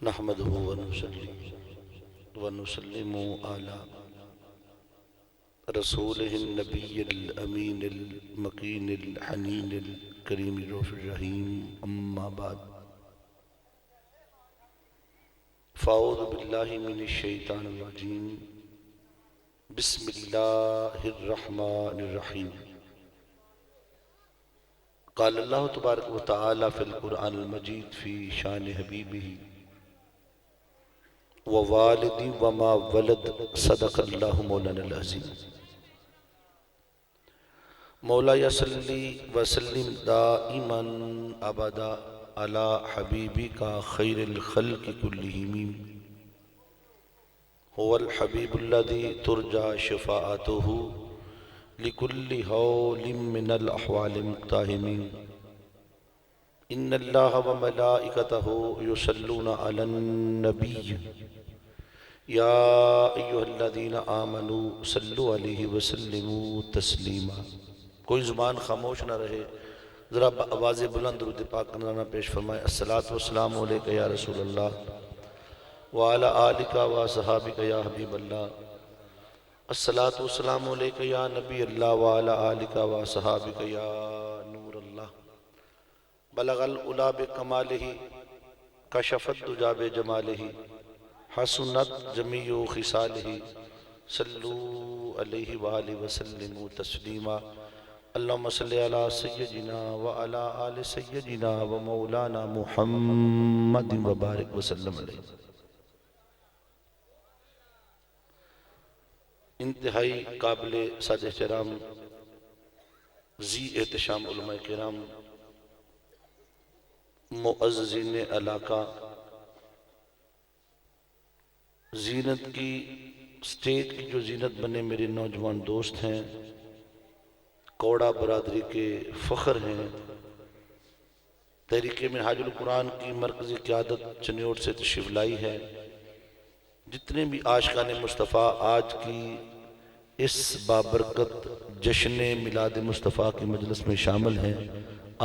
نحمده ونصلي ونسلم على رسوله النبي الأمين المكين الحنين الكريم الرؤوف الرحيم أما بعد فأعوذ بالله من الشيطان الرجيم بسم الله الرحمن الرحيم قال الله تبارك وتعالى في القرآن المجيد في شان حبيبه ووالدی وما ولد صدق اللہ مولانا العظیم مولا صلی وسلم دائما ابدا علی حبیبی کا خیر الخلق کلہم هو الحبیب الذی ترجى شفاعته لكل حول من الاحوال مقتحمین ان اللہ وملائکتہ یصلون علی النبی یا ایہا الذین آمنوا صلوا علیہ وسلموا تسلیما۔ کوئی زبان خاموش نہ رہے، ذرا آواز بلند درود پاک نہ پیش فرمائے۔ الصلاۃ والسلام علیک یا رسول اللہ وعلی آلک وصحابک یا حبیب اللہ، الصلاۃ والسلام علیک یا نبی اللہ وعلی آلک وصحابک یا نور اللہ۔ بلغ العلا بکمالہ کشف الدجی بجمالہ حسنت جمیع خصالہ صلو علیہ وآلہ وسلم تسلیما۔ اللہم صلی علی سیدنا وعلی آل سیدنا ومولانا محمد وبارک وسلم علیہ۔ انتہائی قابل سعد احترام ذی احتشام علماء کرام، معززین علاقہ، زینت کی سٹیج کی جو زینت بنے میرے نوجوان دوست ہیں، کوڑا برادری کے فخر ہیں، تحریک منہاج القرآن کی مرکزی قیادت چنیوٹ سے تشریف لائی ہے، جتنے بھی عاشقان مصطفیٰ آج کی اس بابرکت جشن میلاد مصطفیٰ کی مجلس میں شامل ہیں،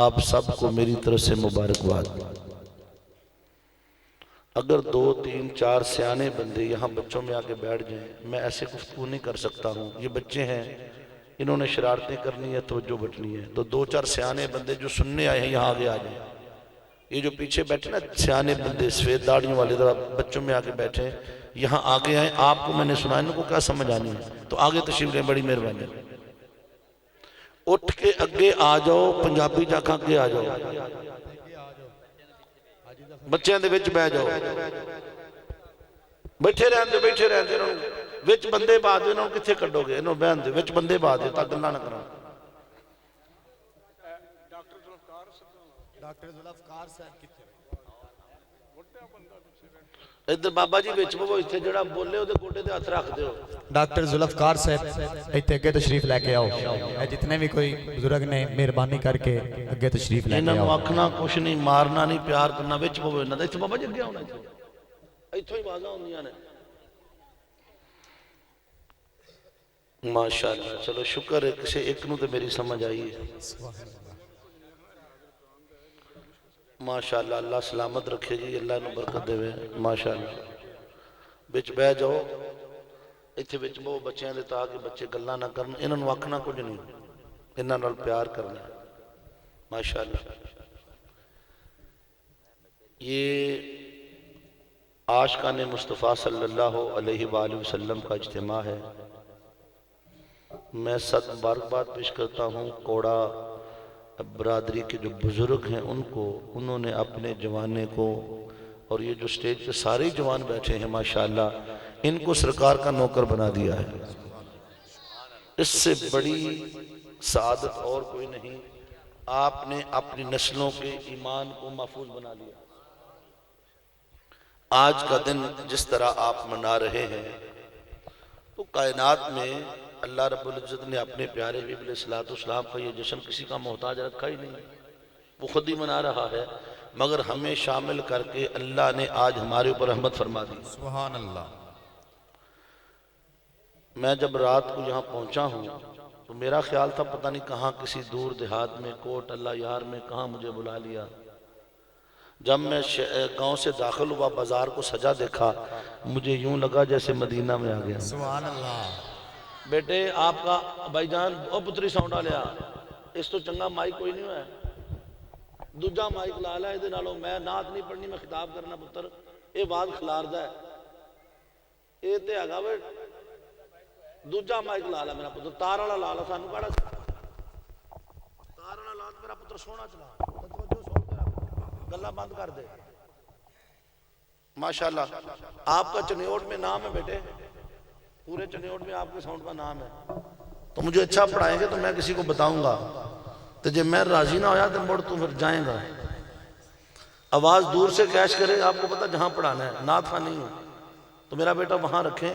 آپ سب کو میری طرف سے مبارکباد۔ اگر 2 3 4 سیانے بندے یہاں بچوں میں آکے بیٹھ جائیں، میں ایسے گفتگو نہیں کر سکتا ہوں۔ یہ بچے ہیں، انہوں نے شرارتیں کرنی ہے، توجہ بٹنی ہے، تو 2 4 سیانے بندے جو سننے آئے ہیں یہاں آگے آ جائیں۔ یہ جو پیچھے بیٹھے نا سیانے بندے سفید داڑھیوں والے، ذرا بچوں میں آکے بیٹھے یہاں آگے آئیں۔ آپ کو میں نے سنا، ان کو کیا سمجھ آنی ہے تو آگے تشریف لیں، بڑی مہربانی۔ اٹھ کے اگے آ جاؤ، پنجابی جاکھاں کے آ جاؤ، بچیاں دے وچ بہ جاؤ، بیٹھے رہن دے وچ بندے با دے، انہوں کتھے کڈو گے، انہوں بہن دے وچ بندے با دے تاکہ اللہ نہ کرو۔ ڈاکٹر ذوالفقار صاحب کتھے ادھر بابا جی وچ وہ اتھے جڑا بولے او دے گوڑے دے ہاتھ رکھ دیو۔ ڈاکٹر ذوالفقار صاحب ایتھے اگے تشریف لے کے آؤ، جتنے بھی کوئی بزرگ نے مہربانی کر کے اگے تشریف لے کے انہوں آؤ۔ آکھنا کچھ نہیں، مارنا نہیں، پیار کرنا، وچ وہ انہاں دا۔ اتھے بابا جی اگے ہونا، اتھے ہی بازاں ہوندیاں نے۔ ماشاءاللہ، چلو شکر ہے کسے ایک نو تے میری سمجھ آئی ہے۔ ماشاءاللہ، اللہ سلامت رکھے جی، اللہ نے برکت دے ہوئے۔ ماشاءاللہ، بچ بہ جاؤ، اتھے بچ بہو بچیاں دے تاکہ بچے گلاں نہ کرن، انہوں نے آکھنا کچھ نہیں، انہوں نے پیار کرنا۔ ماشاءاللہ، یہ عاشقان مصطفیٰ صلی اللہ علیہ وآلہ وسلم کا اجتماع ہے۔ میں صد مبارکباد پیش کرتا ہوں کوڑا برادری کے جو بزرگ ہیں ان کو، انہوں نے اپنے جوانے کو، اور یہ جو سٹیج پہ سارے جوان بیٹھے ہیں ماشاءاللہ، ان کو سرکار کا نوکر بنا دیا ہے۔ اس سے بڑی سعادت اور کوئی نہیں۔ آپ نے اپنی نسلوں کے ایمان کو محفوظ بنا لیا۔ آج کا دن جس طرح آپ منا رہے ہیں تو کائنات میں اللہ رب العزت نے اپنے پیارے حبیب علیہ السلام کا یہ جشن کسی کا محتاج رکھا ہی نہیں، وہ خود ہی منا رہا ہے، مگر ہمیں شامل کر کے اللہ نے آج ہمارے اوپر رحمت فرما دی۔ سبحان اللہ۔ میں جب رات کو یہاں پہنچا ہوں تو میرا خیال تھا پتہ نہیں کہاں کسی دور دیہات میں کوٹ اللہ یار میں کہاں مجھے بلا لیا، جب میں گاؤں سے داخل ہوا بازار کو سجا دیکھا مجھے یوں لگا جیسے مدینہ میں آ گیا. سبحان اللہ. بیٹے آپ کا بھائی جان او پتری ساؤنڈا لیا اس تو چنگا مائک کوئی نہیں ہوا ہے دوجا مائک لا لیا یہ نالوں میں نعت نہیں پڑھنی میں خطاب کرنا پتر یہ بات کھلاردا ہے یہ تے ہگا وے دوجا مائک لا لیا میرا پتر تار والا لا لا سانو کہڑا تار والا لا میرا پتر سونا چلا توجہ سن کے گلا بند کر دے. ماشاءاللہ آپ کا چنیوٹ میں نام ہے بیٹے پورے چنیوٹ میں آپ کے ساؤنڈ کا نام ہے تو مجھے اچھا پڑھائیں گے تو میں کسی کو بتاؤں گا تو جب میں راضی نہ ہویا تو مڑ تو پھر جائیں گا. آواز دور سے کیش کرے آپ کو پتا جہاں پڑھانا ہے نعت خواہ نہیں ہوں تو میرا بیٹا وہاں رکھیں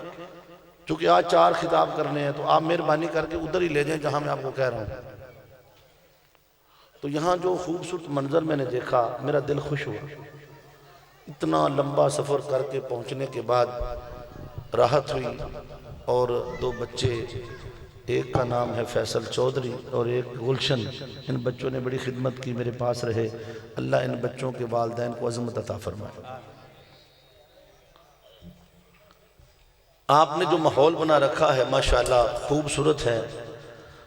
چونکہ آج 4 خطاب کرنے ہیں تو آپ مہربانی کر کے ادھر ہی لے جائیں جہاں میں آپ کو کہہ رہا ہوں. تو یہاں جو خوبصورت منظر میں نے دیکھا میرا دل خوش ہوا. اتنا لمبا سفر کر کے پہنچنے کے بعد راحت ہوئی اور 2 بچے ایک کا نام ہے فیصل چودھری اور ایک گلشن ان بچوں نے بڑی خدمت کی میرے پاس رہے. اللہ ان بچوں کے والدین کو عظمت عطا فرمائے. آپ نے جو ماحول بنا رکھا ہے ماشاءاللہ خوبصورت ہے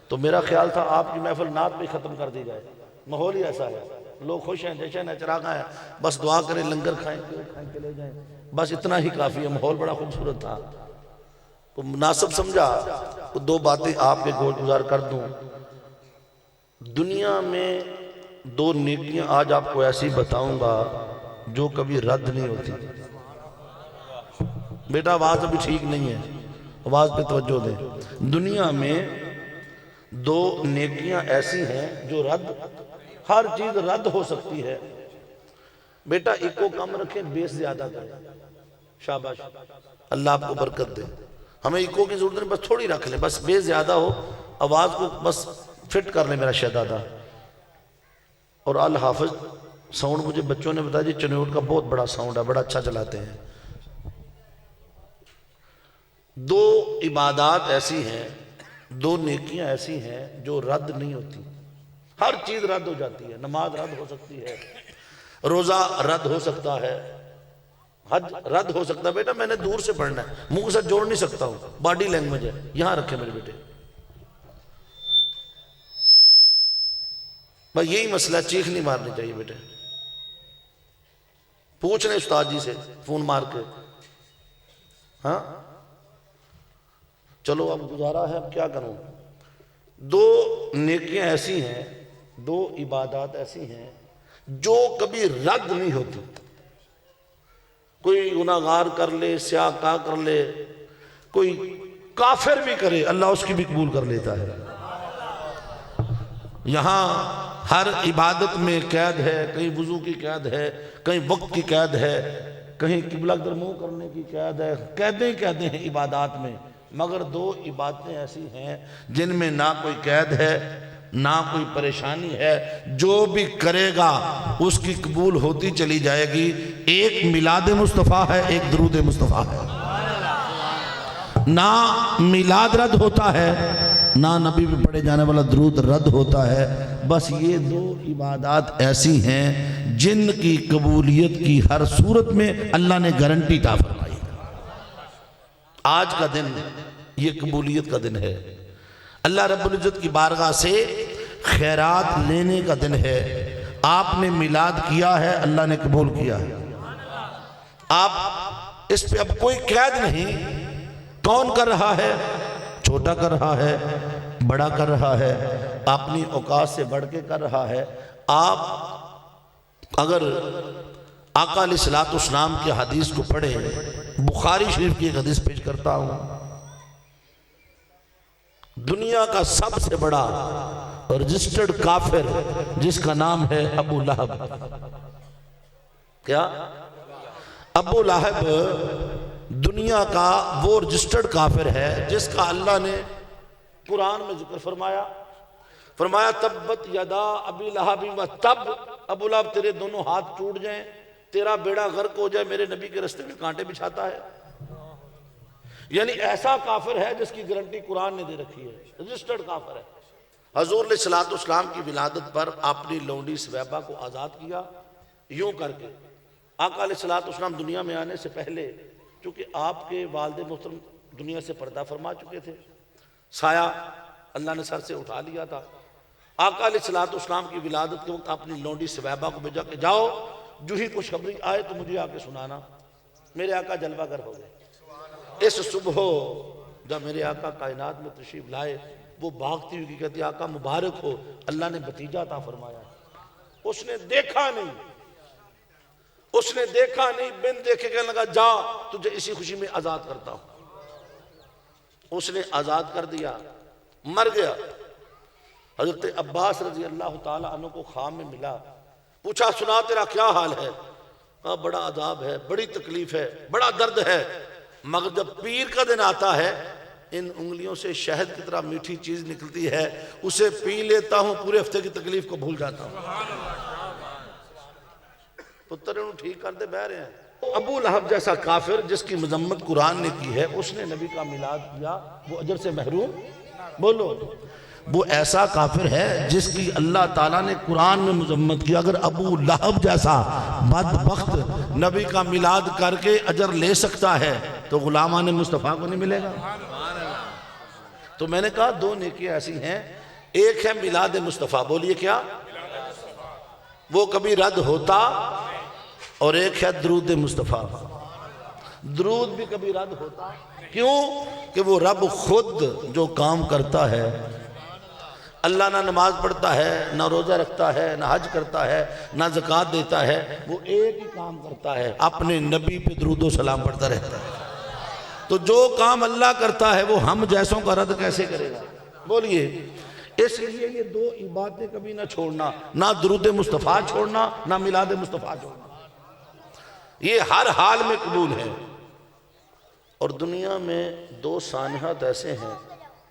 تو میرا خیال تھا آپ کی محفل نعت پہ ختم کر دی جائے. ماحول ہی ایسا ہے لوگ خوش ہیں جشن ہے چراغاں ہیں بس دعا کریں لنگر کھائیں کے لے جائیں بس اتنا ہی کافی ہے. ماحول بڑا خوبصورت تھا تو مناسب سمجھا 2 باتیں آپ کے گوش گزار کر دوں. دنیا میں 2 نیکیاں آج آپ کو ایسی بتاؤں گا جو کبھی رد نہیں ہوتی. بیٹا آواز ابھی ٹھیک نہیں ہے آواز پہ توجہ دیں. دنیا میں 2 نیکیاں ایسی ہیں جو ہر چیز رد ہو سکتی ہے. بیٹا ایک کو کم رکھیں بیس زیادہ کریں شاباش اللہ آپ کو برکت دے. ہمیں ایکو کی ضرورت نہیں بس تھوڑی رکھ لیں بس بے زیادہ ہو آواز کو بس فٹ کر لیں میرا شہزادہ. اور الحافظ ساؤنڈ مجھے بچوں نے بتایا جی چنیوٹ کا بہت بڑا ساؤنڈ ہے بڑا اچھا چلاتے ہیں. 2 عبادات ایسی ہیں 2 نیکیاں ایسی ہیں جو رد نہیں ہوتی. ہر چیز رد ہو جاتی ہے. نماز رد ہو سکتی ہے روزہ رد ہو سکتا ہے حج رد ہو سکتا ہے. بیٹا میں نے دور سے پڑھنا ہے منہ کے ساتھ جوڑ نہیں سکتا ہوں باڈی لینگویج ہے یہاں رکھے میرے بیٹے. بس یہی مسئلہ چیخ نہیں مارنی چاہیے بیٹے. پوچھ لیں استاد جی سے فون مار کے ہاں چلو اب گزارا ہے اب کیا کروں. 2 نیکیاں ایسی ہیں 2 عبادات ایسی ہیں جو کبھی رد نہیں ہوتی. کوئی گناہگار کر لے سیاہ کا کر لے کوئی کافر بھی کرے اللہ اس کی بھی قبول کر لیتا ہے. یہاں ہر عبادت میں قید ہے کہیں وضو کی قید ہے کہیں وقت کی قید ہے کہیں قبلہ در منہ کرنے کی قید ہے. قیدیں ہیں عبادات میں مگر 2 عبادتیں ایسی ہیں جن میں نہ کوئی قید ہے نہ کوئی پریشانی ہے. جو بھی کرے گا اس کی قبول ہوتی چلی جائے گی. ایک میلاد مصطفیٰ ہے ایک درود مصطفیٰ ہے. نہ میلاد رد ہوتا ہے نہ نبی پہ پڑھے جانے والا درود رد ہوتا ہے. بس یہ 2 عبادات ایسی ہیں جن کی قبولیت کی ہر صورت میں اللہ نے گارنٹی عطا فرمائی. آج کا دن یہ قبولیت کا دن ہے. اللہ رب العزت کی بارگاہ سے خیرات لینے کا دن ہے. آپ نے میلاد کیا ہے اللہ نے قبول کیا ہے. آپ اس پہ اب کوئی قید نہیں. کون کر رہا ہے چھوٹا کر رہا ہے بڑا کر رہا ہے اپنی اوقات سے بڑھ کے کر رہا ہے. آپ اگر آقا علیہ السلام کی حدیث کو پڑھیں بخاری شریف کی ایک حدیث پیش کرتا ہوں. دنیا کا سب سے بڑا رجسٹرڈ کافر جس کا نام ہے ابو لہب. کیا ابو لہب دنیا کا وہ رجسٹرڈ کافر ہے جس کا اللہ نے قرآن میں ذکر فرمایا تبت یدا ابی لہب و تب. ابو لہب تیرے دونوں ہاتھ ٹوٹ جائیں تیرا بیڑا غرق ہو جائے میرے نبی کے رستے میں کانٹے بچھاتا ہے. یعنی ایسا کافر ہے جس کی گارنٹی قرآن نے دے رکھی ہے. رجسٹرڈ کافر ہے. حضور علیہ السلام کی ولادت پر اپنی لونڈی سویبہ کو آزاد کیا یوں کر کے آقا علیہ السلام دنیا میں آنے سے پہلے، چونکہ آپ کے والد محترم دنیا سے پردہ فرما چکے تھے، سایہ اللہ نے سر سے اٹھا لیا تھا، آقا علیہ السلام کی ولادت کے وقت اپنی لونڈی سویبہ کو بھیجا کہ جاؤ جو ہی خوشخبری آئے تو مجھے آ کے سنانا۔ میرے آقا جلوہ گر ہو گئے۔ اس صبح جب میرے آقا کائنات میں تشریف لائے، وہ بھاگتی ہوئی کہتی آقا مبارک ہو، اللہ نے بھتیجا عطا فرمایا۔ اس نے دیکھا نہیں، بن دیکھے کہنے لگا جا تجھے اسی خوشی میں آزاد کرتا ہوں۔ اس نے آزاد کر دیا، مر گیا۔ حضرت عباس رضی اللہ تعالیٰ عنہ کو خواب میں ملا، پوچھا سنا تیرا کیا حال ہے؟ کہا بڑا عذاب ہے، بڑی تکلیف ہے، بڑا درد ہے، مگر جب پیر کا دن آتا ہے ان انگلیوں سے شہد کی طرح میٹھی چیز نکلتی ہے، اسے پی لیتا ہوں، پورے ہفتے کی تکلیف کو بھول جاتا ہوں۔ پتر انہوں ٹھیک کر دے بہ رہے ہیں۔ ابو لہب جیسا کافر جس کی مذمت قرآن نے کی ہے، اس نے نبی کا میلاد کیا، وہ اجر سے محروم؟ بولو، وہ ایسا کافر ہے جس کی اللہ تعالیٰ نے قرآن میں مذمت کی۔ اگر ابو لہب جیسا بدبخت نبی کا میلاد کر کے اجر لے سکتا ہے تو غلامان مصطفیٰ کو نہیں ملے گا؟ تو میں نے کہا دو نیکیاں ایسی ہیں، ایک ہے میلاد مصطفیٰ، بولیے کیا؟ وہ کبھی رد ہوتا، اور ایک ہے درود مصطفیٰ، درود بھی کبھی رد ہوتا۔ کیوں؟ کہ وہ رب خود جو کام کرتا ہے، اللہ نہ نماز پڑھتا ہے، نہ روزہ رکھتا ہے، نہ حج کرتا ہے، نہ زکوٰۃ دیتا ہے، وہ ایک ہی کام کرتا ہے، اپنے نبی پہ درود و سلام پڑھتا رہتا ہے۔ تو جو کام اللہ کرتا ہے وہ ہم جیسوں کا رد کیسے کرے گا؟ بولیے۔ اس لیے یہ دو عبادتیں کبھی نہ چھوڑنا، نہ درود مصطفیٰ چھوڑنا، نہ میلاد مصطفیٰ چھوڑنا، یہ ہر حال میں قبول ہے۔ اور دنیا میں دو سانحات ایسے ہیں،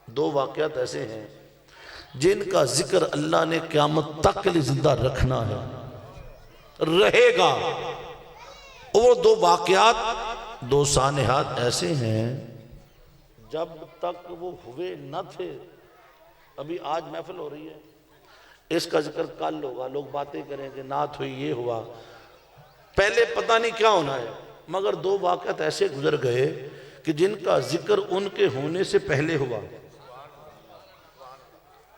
دو واقعات ایسے ہیں جن کا ذکر اللہ نے قیامت تک کے لیے زندہ رکھنا ہے، رہے گا۔ وہ دو واقعات، دو سانحات ایسے ہیں جب تک وہ ہوئے نہ تھے، ابھی آج محفل ہو رہی ہے، اس کا ذکر کل ہوگا، لوگ باتیں کریں کہ نعت ہوئی، یہ ہوا، پہلے پتہ نہیں کیا ہونا ہے، مگر دو واقعات ایسے گزر گئے کہ جن کا ذکر ان کے ہونے سے پہلے ہوا،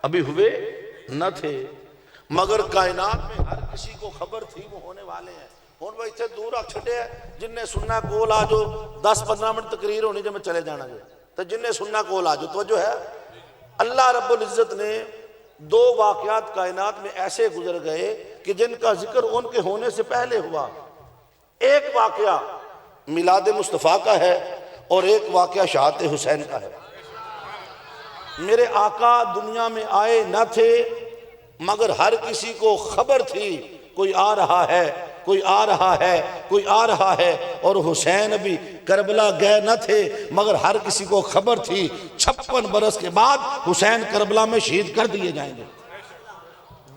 ابھی ہوئے نہ تھے، مگر کائنات میں ہر کسی کو خبر تھی وہ ہونے والے ہیں۔ ہون بھائی اتنے دور آ چھٹے ہیں، جن نے سننا کول آجو، 10-15 منٹ تقریر ہونی جب میں چلے جانا گے، تو جن نے سننا کول آجو، توجہ ہے۔ اللہ رب العزت نے دو واقعات کائنات میں ایسے گزر گئے کہ جن کا ذکر ان کے ہونے سے پہلے ہوا۔ ایک واقعہ میلاد مصطفیٰ کا ہے اور ایک واقعہ شہادت حسین کا ہے۔ میرے آقا دنیا میں آئے نہ تھے، مگر ہر کسی کو خبر تھی کوئی آ رہا ہے، کوئی آ رہا ہے، کوئی آ رہا ہے، اور حسین ابھی کربلا گئے نہ تھے، مگر ہر کسی کو خبر تھی 56 برس کے بعد حسین کربلا میں شہید کر دیے جائیں گے۔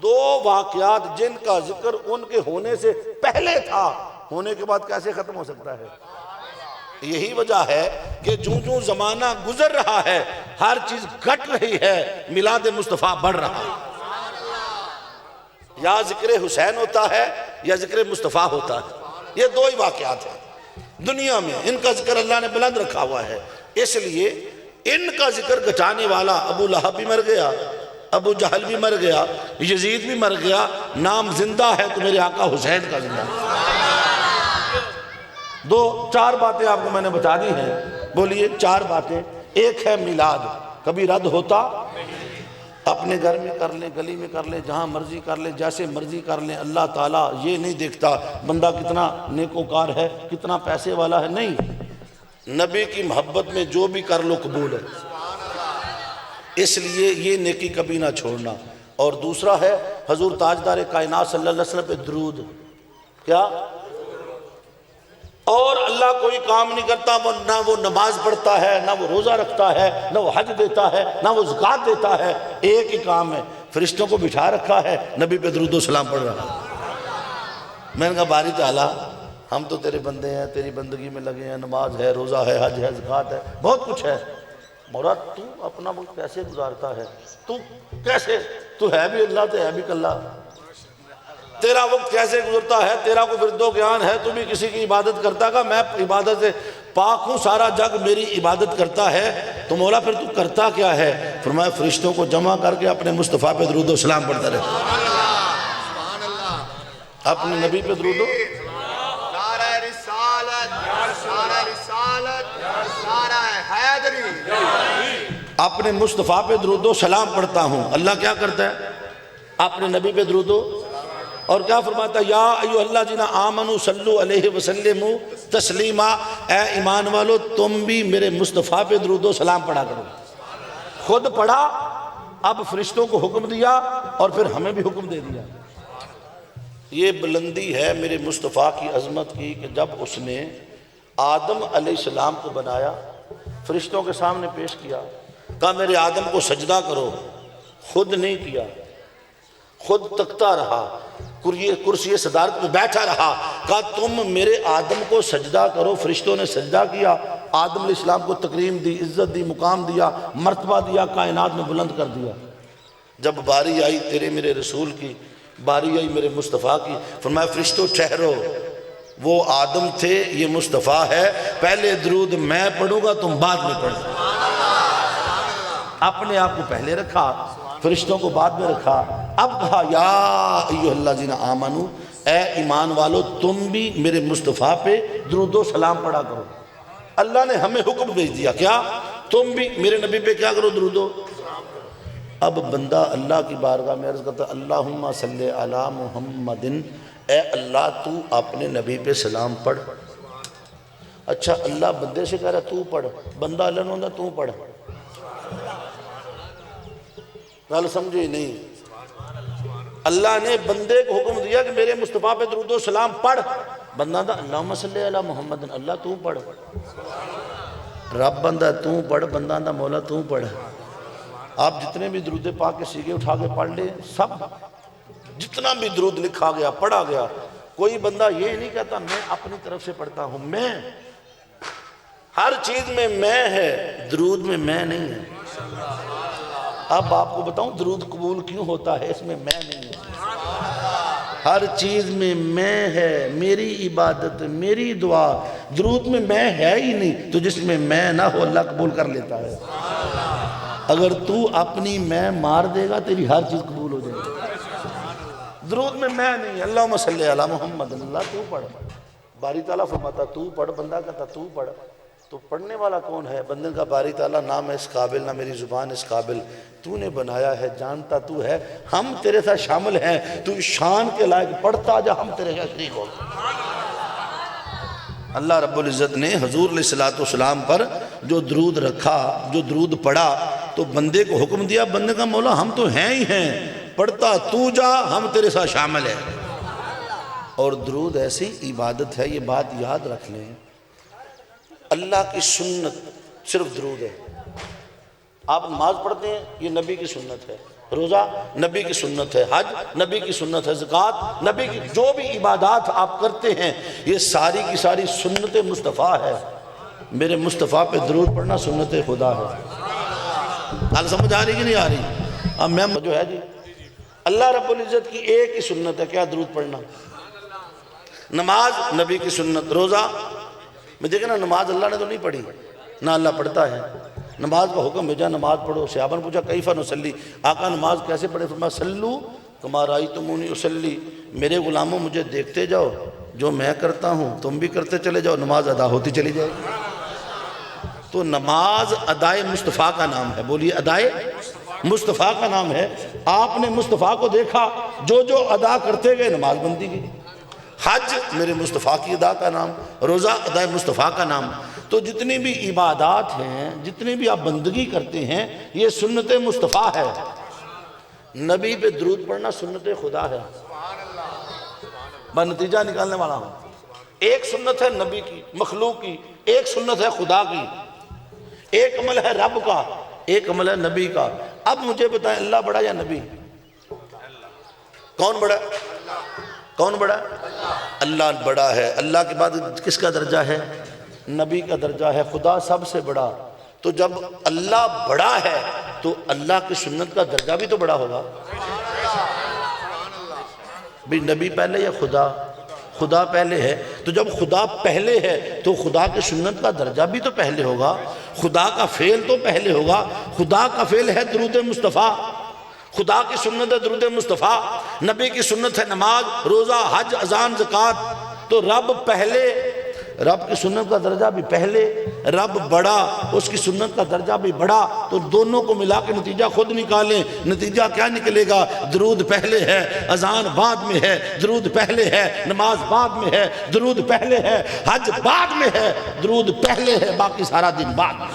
دو واقعات جن کا ذکر ان کے ہونے سے پہلے تھا، ہونے کے بعد کیسے ختم ہو سکتا ہے؟ یہی وجہ ہے کہ جوں زمانہ گزر رہا ہے ہر چیز گھٹ رہی ہے، میلاد مصطفیٰ بڑھ رہا ہے۔ یا ذکر حسین ہوتا ہے یا ذکر مصطفیٰ ہوتا ہے، یہ دو ہی واقعات ہیں دنیا میں، ان کا ذکر اللہ نے بلند رکھا ہوا ہے۔ اس لیے ان کا ذکر گھٹانے والا ابو لہب بھی مر گیا، ابو جہل بھی مر گیا، یزید بھی مر گیا، نام زندہ ہے تو میرے آقا حسین کا زندہ ہے۔ دو چار باتیں آپ کو میں نے بتا دی ہیں، بولیے چار باتیں۔ ایک ہے میلاد، کبھی رد ہوتا، اپنے گھر میں کر لیں، گلی میں کر لیں، جہاں مرضی کر لیں، جیسے مرضی کر لیں، اللہ تعالیٰ یہ نہیں دیکھتا بندہ کتنا نیکوکار ہے، کتنا پیسے والا ہے، نہیں، نبی کی محبت میں جو بھی کر لو قبول ہے، اس لیے یہ نیکی کبھی نہ چھوڑنا۔ اور دوسرا ہے حضور تاجدار کائنات صلی اللہ علیہ وسلم پہ درود، کیا؟ اور اللہ کوئی کام نہیں کرتا، نہ وہ نماز پڑھتا ہے، نہ وہ روزہ رکھتا ہے، نہ وہ حج دیتا ہے، نہ وہ زکوٰۃ دیتا ہے، ایک ہی کام ہے، فرشتوں کو بٹھا رکھا ہے، نبی پہ درود و سلام پڑھ رہا ہے۔ میں نے کہا باری تعالیٰ ہم تو تیرے بندے ہیں، تیری بندگی میں لگے ہیں، نماز ہے، روزہ ہے، حج ہے، زکوٰۃ ہے، بہت کچھ ہے، مراد تو اپنا وقت کیسے گزارتا ہے؟ تو کیسے؟ تو ہے بھی اللہ تو ہے بھی کلّہ، تیرا وقت کیسے گزرتا ہے، تیرا کوئی ورد و گیان ہے، تو بھی کسی کی عبادت کرتا گا، میں عبادت سے پاک ہوں، سارا جگ میری عبادت کرتا ہے، تو مولا پھر تو کرتا کیا ہے؟ فرمایا فرشتوں کو جمع کر کے اپنے مصطفیٰ پہ درود و سلام پڑھتا رہے، اپنے نبی پہ درود و اپنے مصطفیٰ پہ درود و سلام پڑھتا ہوں۔ اللہ کیا کرتا ہے؟ اپنے نبی پہ درود و، اور کیا فرماتا ہے؟ یا ایوہ اللہ جنا آمنوا صلو علیہ وسلموا تسلیما، اے ایمان والو تم بھی میرے مصطفیٰ پہ درود و سلام پڑھا کرو۔ خود پڑھا، اب فرشتوں کو حکم دیا، اور پھر ہمیں بھی حکم دے دیا۔ یہ بلندی ہے میرے مصطفیٰ کی عظمت کی کہ جب اس نے آدم علیہ السلام کو بنایا، فرشتوں کے سامنے پیش کیا، کہا میرے آدم کو سجدہ کرو، خود نہیں کیا، خود تکتا رہا، کرسی صدارت میں بیٹھا رہا، کہا تم میرے آدم کو سجدہ کرو، فرشتوں نے سجدہ کیا، آدم علیہ السلام کو تکریم دی، عزت دی، مقام دیا، مرتبہ دیا، کائنات میں بلند کر دیا۔ جب باری آئی تیرے میرے رسول کی، باری آئی میرے مصطفیٰ کی، فرمایا فرشتوں ٹھہرو، وہ آدم تھے، یہ مصطفیٰ ہے، پہلے درود میں پڑھوں گا تم بعد میں پڑھو۔ اپنے آپ کو پہلے رکھا، فرشتوں کو بعد میں رکھا، اب کہا یا ایوہ اللہ جنا آمنو، اے ایمان والو تم بھی میرے مصطفیٰ پہ درود و سلام پڑھا کرو۔ اللہ نے ہمیں حکم بھیج دیا، کیا؟ تم بھی میرے نبی پہ کیا کرو؟ درود و۔ اب بندہ اللہ کی بارگاہ میں عرض کرتا اللہم صلی علی محمد، اے اللہ تو اپنے نبی پہ سلام پڑھ۔ اچھا اللہ بندے سے کہہ رہا تو پڑھ، بندہ اللہ نے ہوتا تو پڑھ، گل سمجھے نہیں؟ اللہ نے بندے کو حکم دیا کہ میرے مصطفیٰ پہ درود و سلام پڑھ، بندہ دا اللہم صلی علی محمد، اللہ تو پڑھ، رب بندہ تو پڑھ، بندہ دا مولا تو پڑھ۔ آپ جتنے بھی درود پاک کے سیگے اٹھا کے پڑھ لیں، سب جتنا بھی درود لکھا گیا پڑھا گیا، کوئی بندہ یہ نہیں کہتا میں اپنی طرف سے پڑھتا ہوں، میں ہر چیز میں ہے، درود میں نہیں ہے۔ اب آپ کو بتاؤں درود قبول کیوں ہوتا ہے؟ اس میں میں نہیں ہے، ہر چیز میں ہے، میری عبادت، میری دعا، درود میں ہے ہی نہیں، تو جس میں میں نہ ہو اللہ قبول کر لیتا ہے۔ اگر تو اپنی میں مار دے گا تیری ہر چیز قبول ہو جائے گی۔ درود میں نہیں، اللہم صلی علی محمد، اللہ تو پڑھ، باری تعالیٰ فرماتا تو پڑھ، بندہ کہتا تو پڑھ، تو پڑھنے والا کون ہے؟ بندے کا باری تعالیٰ نہ میں اس قابل، نہ میری زبان اس قابل، تو نے بنایا ہے، جانتا تو ہے، ہم تیرے ساتھ شامل ہیں، تو شان کے لائق پڑھتا جا، ہم تیرے ساتھ شریک ہو۔ اللہ رب العزت نے حضور علیہ السلام پر جو درود رکھا، جو درود پڑھا، تو بندے کو حکم دیا، بندے کا مولا ہم تو ہیں ہی ہیں، پڑھتا تو جا، ہم تیرے ساتھ شامل ہیں۔ اور درود ایسی عبادت ہے، یہ بات یاد رکھ لیں، اللہ کی سنت صرف درود ہے۔ آپ نماز پڑھتے ہیں، یہ نبی کی سنت ہے، روزہ نبی کی سنت ہے، حج نبی کی سنت ہے، زکوٰۃ نبی کی، جو بھی عبادات آپ کرتے ہیں یہ ساری کی ساری سنت مصطفیٰ ہے۔ میرے مصطفیٰ پہ درود پڑھنا سنت خدا ہے۔ حال سمجھ آ رہی کہ نہیں آ رہی؟ اب میں جو ہے جی، اللہ رب العزت کی ایک ہی سنت ہے، کیا؟ درود پڑھنا۔ نماز نبی کی سنت، روزہ میں دیکھیں نا، نماز اللہ نے تو نہیں پڑھی، نہ اللہ پڑھتا ہے، نماز کا حکم بھیجا نماز پڑھو۔ صحابہ نے پوچھا کیفا نصلی، آقا نماز کیسے پڑھے؟ فرمایا سلو کما رأیتمونی اصلی، میرے غلاموں مجھے دیکھتے جاؤ، جو میں کرتا ہوں تم بھی کرتے چلے جاؤ، نماز ادا ہوتی چلی جائے گی۔ تو نماز ادائے مصطفیٰ کا نام ہے، بولیے ادائے مصطفیٰ کا نام ہے۔ آپ نے مصطفیٰ کو دیکھا، جو جو ادا کرتے گئے نماز بنتی گئی۔ حج میرے مصطفیٰ کی ادا کا نام، روزہ ادائے مصطفیٰ کا نام۔ تو جتنی بھی عبادات ہیں، جتنی بھی آپ بندگی کرتے ہیں، یہ سنت مصطفیٰ ہے۔ نبی پہ درود پڑھنا سنت خدا ہے۔ میں نتیجہ نکالنے والا ہوں، ایک سنت ہے نبی کی، مخلوق کی، ایک سنت ہے خدا کی، ایک عمل ہے رب کا، ایک عمل ہے نبی کا۔ اب مجھے بتائیں اللہ بڑا یا نبی؟ کون بڑا؟ کون بڑا؟ اللہ بڑا ہے۔ اللہ کے بعد کس کا درجہ ہے؟ نبی کا درجہ ہے۔ خدا سب سے بڑا، تو جب اللہ بڑا ہے تو اللہ کی سنت کا درجہ بھی تو بڑا ہوگا۔ بھی نبی پہلے یا خدا؟ خدا پہلے ہے. تو جب خدا پہلے ہے تو خدا کی سنت کا درجہ بھی تو پہلے ہوگا، خدا کا فعل تو پہلے ہوگا. خدا کا فعل ہے درود مصطفیٰ، خدا کی سنت ہے درود مصطفیٰ، نبی کی سنت ہے نماز، روزہ، حج، اذان، زکوٰۃ. تو رب پہلے، رب کی سنت کا درجہ بھی پہلے، رب بڑا، اس کی سنت کا درجہ بھی بڑا. تو دونوں کو ملا کے نتیجہ خود نکالیں. نتیجہ کیا نکلے گا؟ درود پہلے ہے، اذان بعد میں ہے، درود پہلے ہے، نماز بعد میں ہے، درود پہلے ہے، حج بعد میں ہے، درود پہلے ہے، باقی سارا دن بعد میں.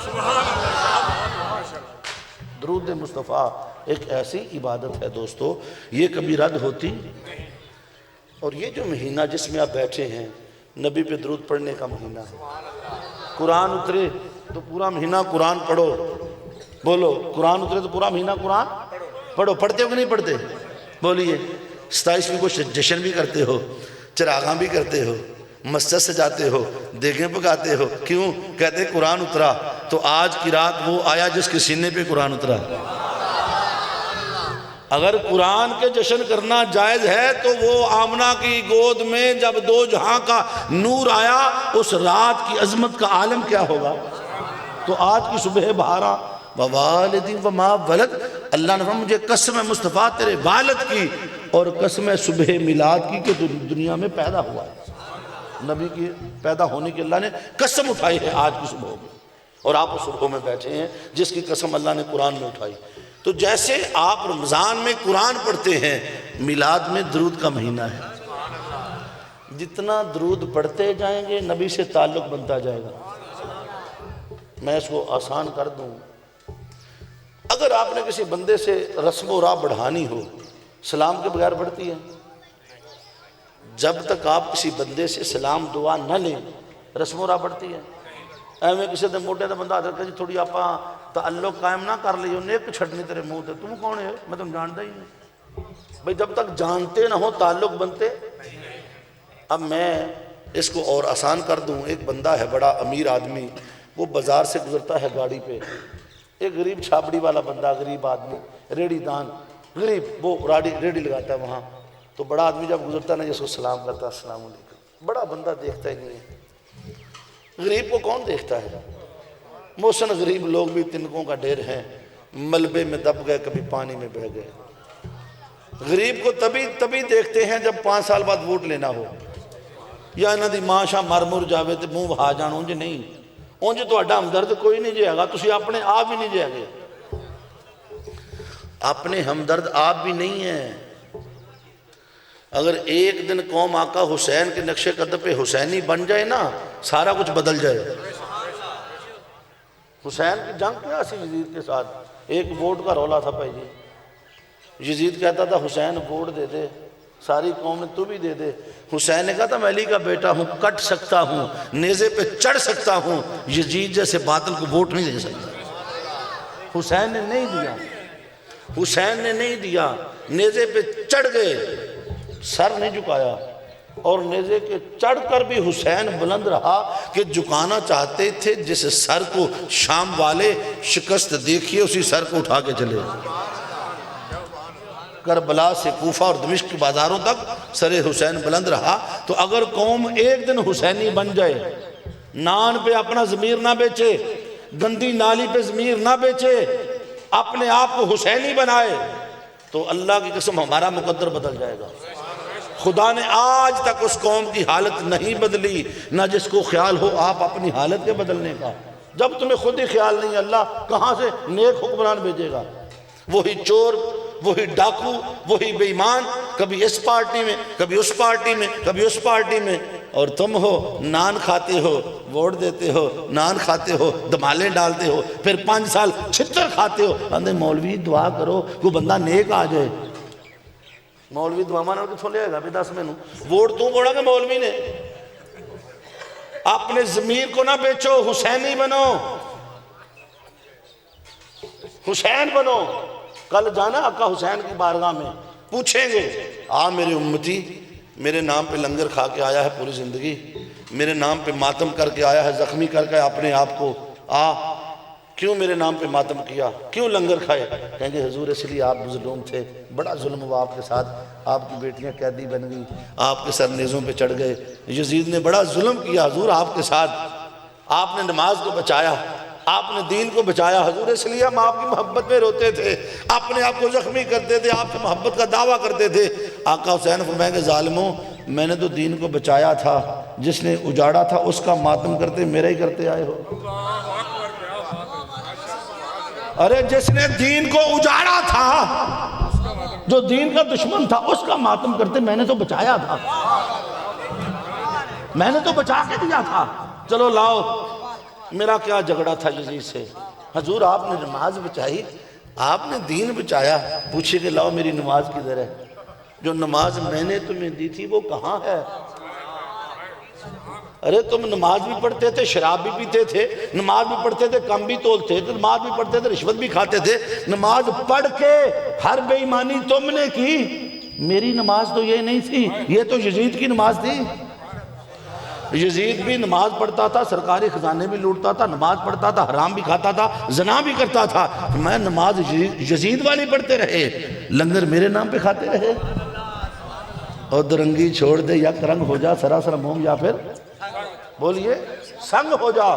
درود مصطفیٰ ایک ایسی عبادت ہے دوستو، یہ کبھی رد ہوتی. اور یہ جو مہینہ جس میں آپ بیٹھے ہیں، نبی پہ درود پڑھنے کا مہینہ ہے. قرآن اترے تو پورا مہینہ قرآن پڑھو. بولو، قرآن اترے تو پورا مہینہ قرآن پڑھو. پڑھتے ہو کہ نہیں پڑھتے؟ بولیے. 27ویں کو جشن بھی کرتے ہو، چراغاں بھی کرتے ہو، مسجد سجاتے ہو، دیگیں پکاتے ہو. کیوں؟ کہتے قرآن اترا. تو آج کی رات وہ آیا جس کے سینے پہ قرآن اترا. اگر قرآن کے جشن کرنا جائز ہے تو وہ آمنہ کی گود میں جب دو جہاں کا نور آیا، اس رات کی عظمت کا عالم کیا ہوگا؟ تو آج کی صبح بہارا ووالد وما ولد، اللہ نے فرمایا مجھے قسم ہے مصطفیٰ تیرے والد کی اور قسم ہے صبح میلاد کی کہ تو دنیا میں پیدا ہوا ہے. نبی کی پیدا ہونے کی اللہ نے قسم اٹھائی ہے آج کی صبح میں، اور آپ اس صبح میں بیٹھے ہیں جس کی قسم اللہ نے قرآن میں اٹھائی. تو جیسے آپ رمضان میں قرآن پڑھتے ہیں، میلاد میں درود کا مہینہ ہے. جتنا درود پڑھتے جائیں گے نبی سے تعلق بنتا جائے گا. میں اس کو آسان کر دوں. اگر آپ نے کسی بندے سے رسم و راہ بڑھانی ہو، سلام کے بغیر بڑھتی ہے؟ جب تک آپ کسی بندے سے سلام دعا نہ لیں رسم و راہ بڑھتی ہے؟ ایویں کسی دے موٹے دا بندہ آتا ہے جی تھوڑی آپاں تعلق قائم نہ کر لیو، نیک چھڑنی تیرے منہ تے. تم کون ہے؟ میں تم جانتا ہی نہیں. بھئی جب تک جانتے نہ ہو تعلق بنتے. اب میں اس کو اور آسان کر دوں. ایک بندہ ہے بڑا امیر آدمی، وہ بازار سے گزرتا ہے گاڑی پہ. ایک غریب چھاپڑی والا بندہ، غریب آدمی، ریڑی دان، غریب، وہ ریڑی لگاتا ہے وہاں. تو بڑا آدمی جب گزرتا ہے نا، جس کو سلام کرتا ہے السلام علیکم. بڑا بندہ دیکھتا ہی نہیں ہے. غریب کو کون دیکھتا ہے؟ محسن غریب لوگ بھی تنکوں کا ڈھیر ہیں، ملبے میں دب گئے کبھی پانی میں بہہ گئے. غریب کو تبھی دیکھتے ہیں جب 5 سال بعد ووٹ لینا ہو، یا انہاں دی ماں شاہ مر مر جاوے تے منہ بہا جان. اونج نہیں، اونج تہاڈا ہمدرد کوئی نہیں جائے گا. تسی اپنے آپ ہی نہیں جائے گے. اپنے ہمدرد آپ بھی نہیں ہیں. اگر ایک دن قوم آقا حسین کے نقش قدم پہ حسینی بن جائے نا، سارا کچھ بدل جائے. حسین کی جنگ کیا سی یزید کے ساتھ؟ ایک ووٹ کا رولا تھا بھائی جی. یزید کہتا تھا حسین ووٹ دے دے، ساری قوم نے تو بھی دے دے. حسین نے کہا تھا میں علی کا بیٹا ہوں، کٹ سکتا ہوں، نیزے پہ چڑھ سکتا ہوں، یزید جیسے باطل کو ووٹ نہیں دے سکتا. حسین نے نہیں دیا، حسین نے نہیں دیا. نیزے پہ چڑھ گئے، سر نہیں جھکایا. اور نیزے کے چڑھ کر بھی حسین بلند رہا کہ جھکانا چاہتے تھے جس سر کو شام والے شکست دیکھیے اسی سر کو اٹھا کے چلے. کربلا سے کوفہ اور دمشق کے بازاروں تک سر حسین بلند رہا. تو اگر قوم ایک دن حسینی بن جائے، نان پہ اپنا ضمیر نہ بیچے، گندی نالی پہ ضمیر نہ بیچے، اپنے آپ کو حسینی بنائے، تو اللہ کی قسم ہمارا مقدر بدل جائے گا. خدا نے آج تک اس قوم کی حالت نہیں بدلی، نہ جس کو خیال ہو آپ اپنی حالت کے بدلنے کا. جب تمہیں خود ہی خیال نہیں، اللہ کہاں سے نیک حکمران بھیجے گا؟ وہی چور، وہی ڈاکو، وہی بے ایمان، کبھی اس پارٹی میں، کبھی اس پارٹی میں، کبھی اس پارٹی میں. اور تم ہو نان کھاتے ہو، ووٹ دیتے ہو، نان کھاتے ہو، دمالے ڈالتے ہو، پھر 5 سال چھتر کھاتے ہو. اندے مولوی دعا کرو کوئی بندہ نیک آ جائے. مولوی دعا مانا کتوں لے گا بھی؟ 10 میں نو ووٹ تو بوڑا کہ مولوی نے. اپنے ضمیر کو نہ بیچو، حسینی بنو، حسین بنو. کل جانا آقا حسین کی بارگاہ میں، پوچھیں گے میرے امتی میرے نام پہ لنگر کھا کے آیا ہے پوری زندگی، میرے نام پہ ماتم کر کے آیا ہے، زخمی کر کے اپنے آپ کو کیوں میرے نام پہ ماتم کیا، کیوں لنگر کھائے؟ کہیں گے حضور اس لیے آپ مظلوم تھے، بڑا ظلم ہوا آپ کے ساتھ، آپ کی بیٹیاں قیدی بن گئی، آپ کے سر نیزوں پہ چڑھ گئے، یزید نے بڑا ظلم کیا حضور آپ کے ساتھ، آپ نے نماز کو بچایا، آپ نے دین کو بچایا حضور، اس لیے ہم آپ کی محبت میں روتے تھے، اپنے آپ کو زخمی کرتے تھے، آپ سے محبت کا دعویٰ کرتے تھے۔ آقا حسین فرمائیں گے ظالموں، میں نے تو دین کو بچایا تھا، جس نے اجاڑا تھا اس کا ماتم کرتے میرا ہی کرتے آئے ہو۔ ارے جس نے دین کو اجاڑا تھا، جو دین کا دشمن تھا، اس کا ماتم کرتے میں نے تو بچایا تھا، میں نے تو بچا کے دیا تھا۔ چلو لاؤ، میرا کیا جھگڑا تھا یزید سے؟ حضور آپ نے نماز بچائی، آپ نے دین بچایا، پوچھے کہ لاؤ میری نماز کدھر ہے؟ جو نماز میں نے تمہیں دی تھی وہ کہاں ہے؟ ارے تم نماز بھی پڑھتے تھے، شراب بھی پیتے تھے، نماز بھی پڑھتے تھے، کم بھی تولتے تھے، نماز بھی پڑھتے تھے، رشوت بھی کھاتے تھے، نماز پڑھ کے ہر بے ایمانی تم نے کی، میری نماز تو یہ نہیں تھی، یہ تو یزید کی نماز تھی۔ یزید بھی نماز پڑھتا تھا، سرکاری خزانے بھی لوٹتا تھا، نماز پڑھتا تھا، حرام بھی کھاتا تھا، زنا بھی کرتا تھا، میں نماز یزید والی پڑھتے رہے، لنگر میرے نام پہ کھاتے رہے۔ اور درنگی چھوڑ دے، یا کرنگ ہو جا سراسر موم، یا پھر بولیے سنگ ہو جا۔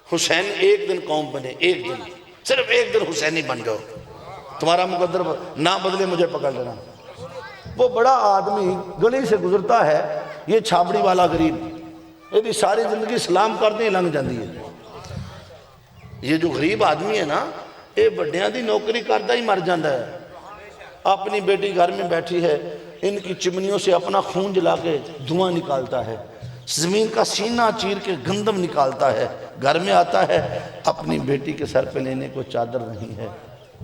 حسین ایک دن قوم بنے، ایک دن، صرف ایک دن حسینی بن جاؤ، تمہارا مقدر نہ بدلے مجھے پکڑ لینا۔ وہ بڑا آدمی گلی سے گزرتا ہے، یہ چھابڑی والا غریب، یہ ساری زندگی سلام کرنے لنگ جاندی ہے۔ یہ جو غریب آدمی ہے نا، یہ بڑیاں دی نوکری کردہ ہی مر جاندہ ہے، اپنی بیٹی گھر میں بیٹھی ہے، ان کی چمنیوں سے اپنا خون جلا کے دھواں نکالتا ہے، زمین کا سینہ چیر کے گندم نکالتا ہے، گھر میں آتا ہے، اپنی بیٹی کے سر پہ لینے کو چادر نہیں ہے،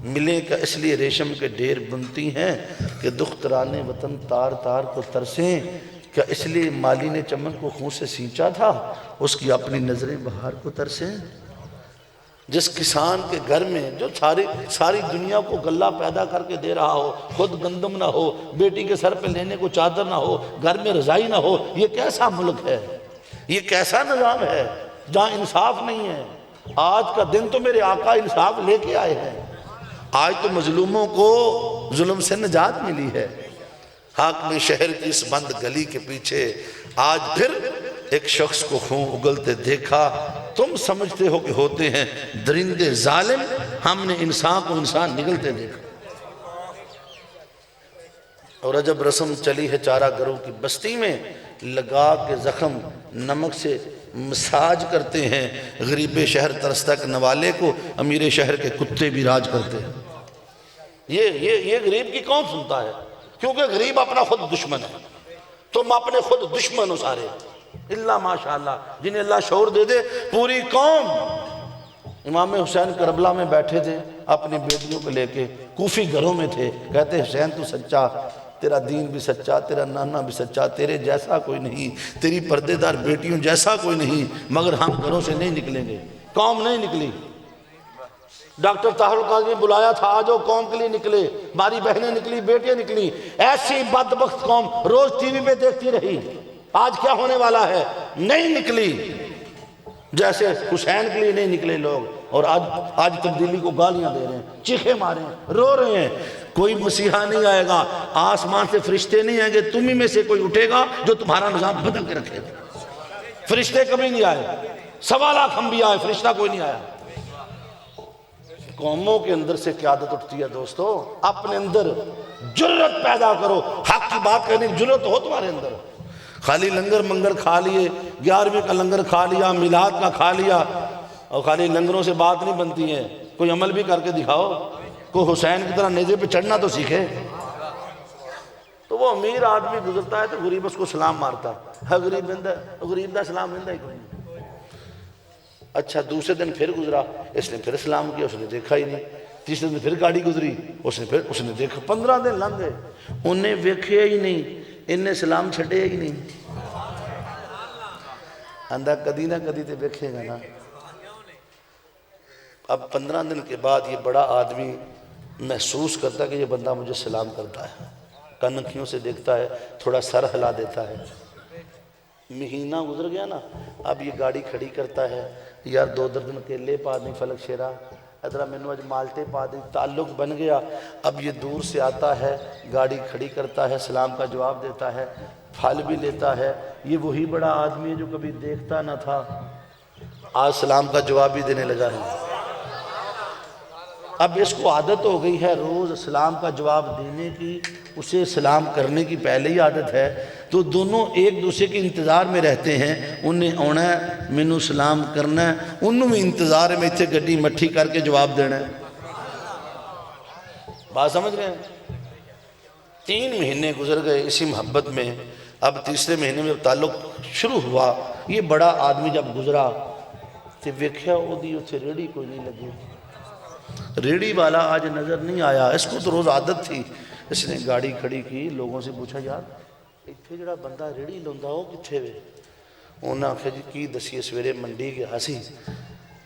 ملے کا اس لیے ریشم کے ڈھیر بنتی ہیں کہ دخترانے وطن تار تار کو ترسیں، کیا اس لیے مالی نے چمن کو خون سے سینچا تھا، اس کی اپنی نظریں بہار کو ترسیں۔ جس کسان کے گھر میں جو ساری دنیا کو غلہ پیدا کر کے دے رہا ہو، خود گندم نہ ہو، بیٹی کے سر پہ لینے کو چادر نہ ہو، گھر میں رضائی نہ ہو، یہ کیسا ملک ہے، یہ کیسا نظام ہے جہاں انصاف نہیں ہے؟ آج کا دن تو میرے آقا انصاف لے کے آئے ہیں، آج تو مظلوموں کو ظلم سے نجات ملی ہے۔ حاکم شہر کی اس بند گلی کے پیچھے آج پھر ایک شخص کو خون اگلتے دیکھا، تم سمجھتے ہو کہ ہوتے ہیں درندے ظالم، ہم نے انسان کو انسان نگلتے دیکھا۔ اور عجب رسم چلی ہے چارہ گروں کی بستی میں، لگا کے زخم نمک سے مساج کرتے ہیں، غریب شہر ترستک نوالے کو امیر شہر کے کتے بھی راج کرتے ہیں۔ یہ غریب کی کون سنتا ہے؟ کیونکہ غریب اپنا خود دشمن ہے، تم اپنے خود دشمن ہو سارے، اللہ ماشاءاللہ جنہیں اللہ شعور دے دے۔ پوری قوم امام حسین کربلا میں بیٹھے تھے، اپنی بیٹیوں کو لے کے، کوفی گھروں میں تھے، کہتے حسین تو سچا، تیرا دین بھی سچا، تیرا نانا بھی سچا، تیرے جیسا کوئی نہیں، تیری پردے دار بیٹیوں جیسا کوئی نہیں، مگر ہم گھروں سے نہیں نکلیں گے۔ قوم نہیں نکلی، ڈاکٹر طاہر القادری نے بلایا تھا، آجو قوم کے لیے نکلے، ہماری بہنیں نکلی، بیٹیاں نکلی، ایسی بدبخت قوم روز ٹی وی پہ دیکھتی رہی، آج کیا ہونے والا ہے؟ نہیں نکلی، جیسے حسین کے لیے نہیں نکلے لوگ، اور آج تبدیلی کو گالیاں دے رہے ہیں، چیخے مارے ہیں، رو رہے ہیں۔ کوئی مسیحا نہیں آئے گا، آسمان سے فرشتے نہیں آئیں گے، تم ہی میں سے کوئی اٹھے گا جو تمہارا نظام بدل کے رکھے گا۔ فرشتے کبھی نہیں آئے، 1.25 لاکھ انبیاء آئے، فرشتہ کوئی نہیں آیا۔ قوموں کے اندر سے قیادت اٹھتی ہے دوستو، اپنے اندر جرت پیدا کرو، حق کی بات کرنے کی جرت ہو تمہارے اندر۔ خالی لنگر منگر کھا لیے، 11ویں کا لنگر کھا لیا، میلاد کا کھا لیا، اور خالی لنگروں سے بات نہیں بنتی ہے، کوئی عمل بھی کر کے دکھاؤ، کوئی حسین کی طرح نیزے پہ چڑھنا تو سیکھے۔ تو وہ امیر آدمی گزرتا ہے تو غریب اس کو سلام مارتا ہے، غریب دا سلام ملتا ہی کوئی نہیں۔ اچھا دوسرے دن پھر گزرا، اس نے پھر سلام کیا، اس نے دیکھا ہی نہیں، تیسرے دن پھر گاڑی گزری، اس نے دیکھا، 15 دن لنگ گئے، انہیں ویکھے ہی نہیں، انہیں سلام چھڑے ہی نہیں۔ اندھا کدی نہ کدی تے ویکھے گا نا۔ اب 15 دن کے بعد یہ بڑا آدمی محسوس کرتا ہے کہ یہ بندہ مجھے سلام کرتا ہے، کنکھیوں سے دیکھتا ہے، تھوڑا سر ہلا دیتا ہے۔ مہینہ گزر گیا نا، اب یہ گاڑی کھڑی کرتا ہے، یار 2 درجن کیلے پا دیں فلک شیرا، ادھر مینو اج مالٹے پا دیں، تعلق بن گیا۔ اب یہ دور سے آتا ہے، گاڑی کھڑی کرتا ہے، سلام کا جواب دیتا ہے، پھل بھی لیتا ہے۔ یہ وہی بڑا آدمی ہے جو کبھی دیکھتا نہ تھا، آج سلام کا جواب بھی دینے لگا ہے۔ اب اس کو عادت ہو گئی ہے روز سلام کا جواب دینے کی، اسے سلام کرنے کی پہلے ہی عادت ہے، تو دونوں ایک دوسرے کے انتظار میں رہتے ہیں۔ انہیں آنا ہے، مینوں سلام کرنا ہے، انہوں بھی انتظار ہے میں اتنے گڈی مٹھی کر کے جواب دینا ہے۔ بات سمجھ رہے ہیں؟ 3 مہینے گزر گئے اسی محبت میں، اب تیسرے مہینے میں تعلق شروع ہوا۔ یہ بڑا آدمی جب گزرا تو ویکھیا اودی اتھے ریڑھی کوئی نہیں لگی، ریڑھی والا آج نظر نہیں آیا۔ اس کو تو روز عادت تھی، اس نے گاڑی کھڑی کی، لوگوں سے پوچھا یار اتھے جڑا بندہ ریڑھی لوندا وہ کتھے وے؟ انہوں نے آکھیا جی کی دسیے سویرے منڈی گیا سی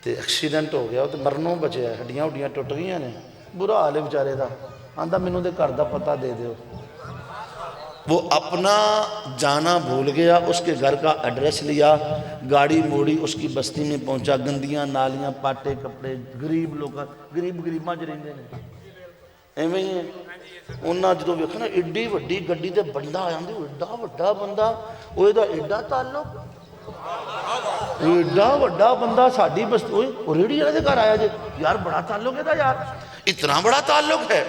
تے ایکسیڈنٹ ہو گیا تے مرنوں بچیا، ہڈیاں ہڈیاں ٹوٹ گئیاں نے، برا حال ہے بیچارے دا، آندا مینوں دے گھر دا پتہ دے دیو۔ وہ اپنا جانا بھول گیا، اس کے گھر کا ایڈریس لیا، گاڑی موڑی، اس کی بستی میں پہنچا، گندیاں نالیاں، پاٹے کپڑے، غریب لوگ، غریباں جو رہندے نے ایویں ہی ہے۔ انہاں جدوں ویکھنا ایڈی وڈی گڈی تے بندہ آیا، ایڈا وڈا بندہ، وہ ایدا ایڈا تعلق، ایڈا وڈا بندہ ساڈی بستی، اوہ ریڑھی والے دے گھر آیا جی، یار بڑا تعلق ہے دا یار، اتنا بڑا تعلق ہے۔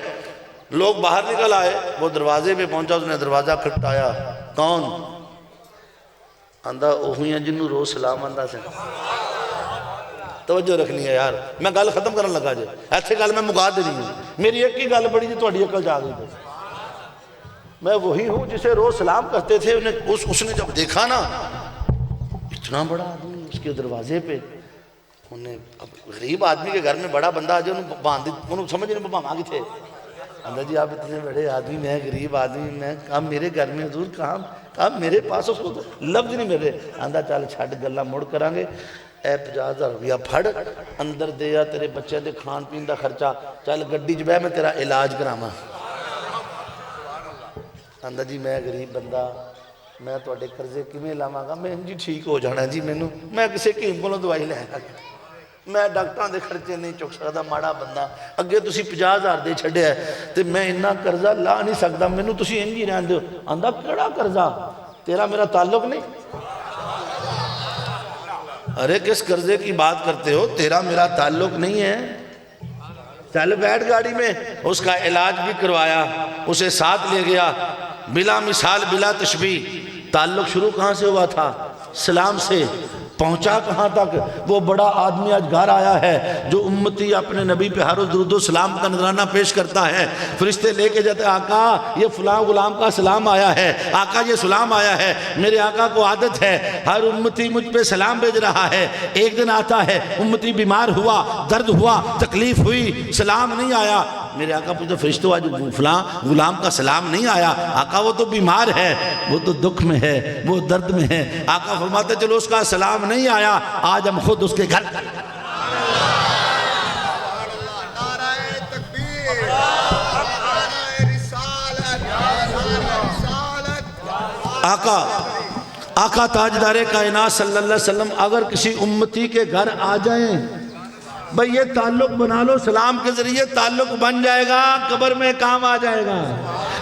لوگ باہر نکل آئے، وہ دروازے پہ پہنچا، اس نے دروازہ کھٹایا، کون؟ آندہ اوہی ہیں جنہوں روز سلام آندہ سے۔ توجہ رکھنی ہے یار، میں گل ختم کرنے لگا جائے، ایسے گل میں مکا دے رہی ہوں، میری ایک ہی گل بڑی جی تہاڈی عقل جا گئی تھی۔ میں وہی ہوں جسے روز سلام کرتے تھے، اس نے جب دیکھا نا اتنا بڑا آدمی اس کے دروازے پہ، انہیں غریب آدمی کے گھر میں بڑا بندہ آ جائے، انہوں سمجھ نہیں بابا کی تھے، اندر جی آپ اتنے بڑے آدمی، میں غریب آدمی، میں کہا میرے گھر میں حضور کہا میرے پاس، اس کو لفظ نہیں میرے، اندر چل چھڑ گلہ موڑ کرانگے، اے 50,000 روپیہ پھڑ اندر دیا، تیرے بچے دے کھان پین دا خرچہ، چل گڈی جبہ میں تیرا علاج کراما۔ اندر جی میں غریب بندہ، میں توڑے قرضے کیویں لاواں گا، میں جی ٹھیک ہو جانا جی، میں کسی حکیم کولوں دوائی لے آیا، میں ڈاکٹراں دے خرچے نہیں چک سکدا، ماڑا بندہ، اگے تسی 50,000 دے چھڑے ہے تے میں اتنا قرضہ لا نہیں سکدا، مینوں تسی انج ہی رہن دیو۔ آندا کیڑا قرضہ؟ تیرا میرا تعلق نہیں؟ ارے کس قرضے کی بات کرتے ہو؟ تیرا میرا تعلق نہیں ہے؟ چل بیٹھ گاڑی میں، اس کا علاج بھی کروایا، اسے ساتھ لے گیا، بلا مثال بلا تشبیہ۔ تعلق شروع کہاں سے ہوا تھا؟ سلام سے۔ پہنچا کہاں تک؟ وہ بڑا آدمی آج گھر آیا ہے جو امتی اپنے نبی پہ ہر روز درود و سلام کا نذرانہ پیش کرتا ہے، فرشتے لے کے جاتے ہیں، آقا یہ فلاں غلام کا سلام آیا ہے، آقا یہ سلام آیا ہے۔ میرے آقا کو عادت ہے ہر امتی مجھ پہ سلام بھیج رہا ہے، ایک دن آتا ہے امتی بیمار ہوا، درد ہوا، تکلیف ہوئی، سلام نہیں آیا، میرے آقا پوچھتے فرشتوں آج فلاں غلام کا سلام نہیں آیا، آقا وہ تو بیمار ہے، وہ تو دکھ میں ہے، وہ درد میں ہے۔ آقا فرماتے چلو اس کا سلام نہیں آیا، آج ہم خود اس کے گھر۔ آقا تاجدار کائنات صلی اللہ علیہ وسلم اگر کسی امتی کے گھر آ جائیں، بھئی یہ تعلق بنا لو، سلام کے ذریعے تعلق بن جائے گا، قبر میں کام آ جائے گا۔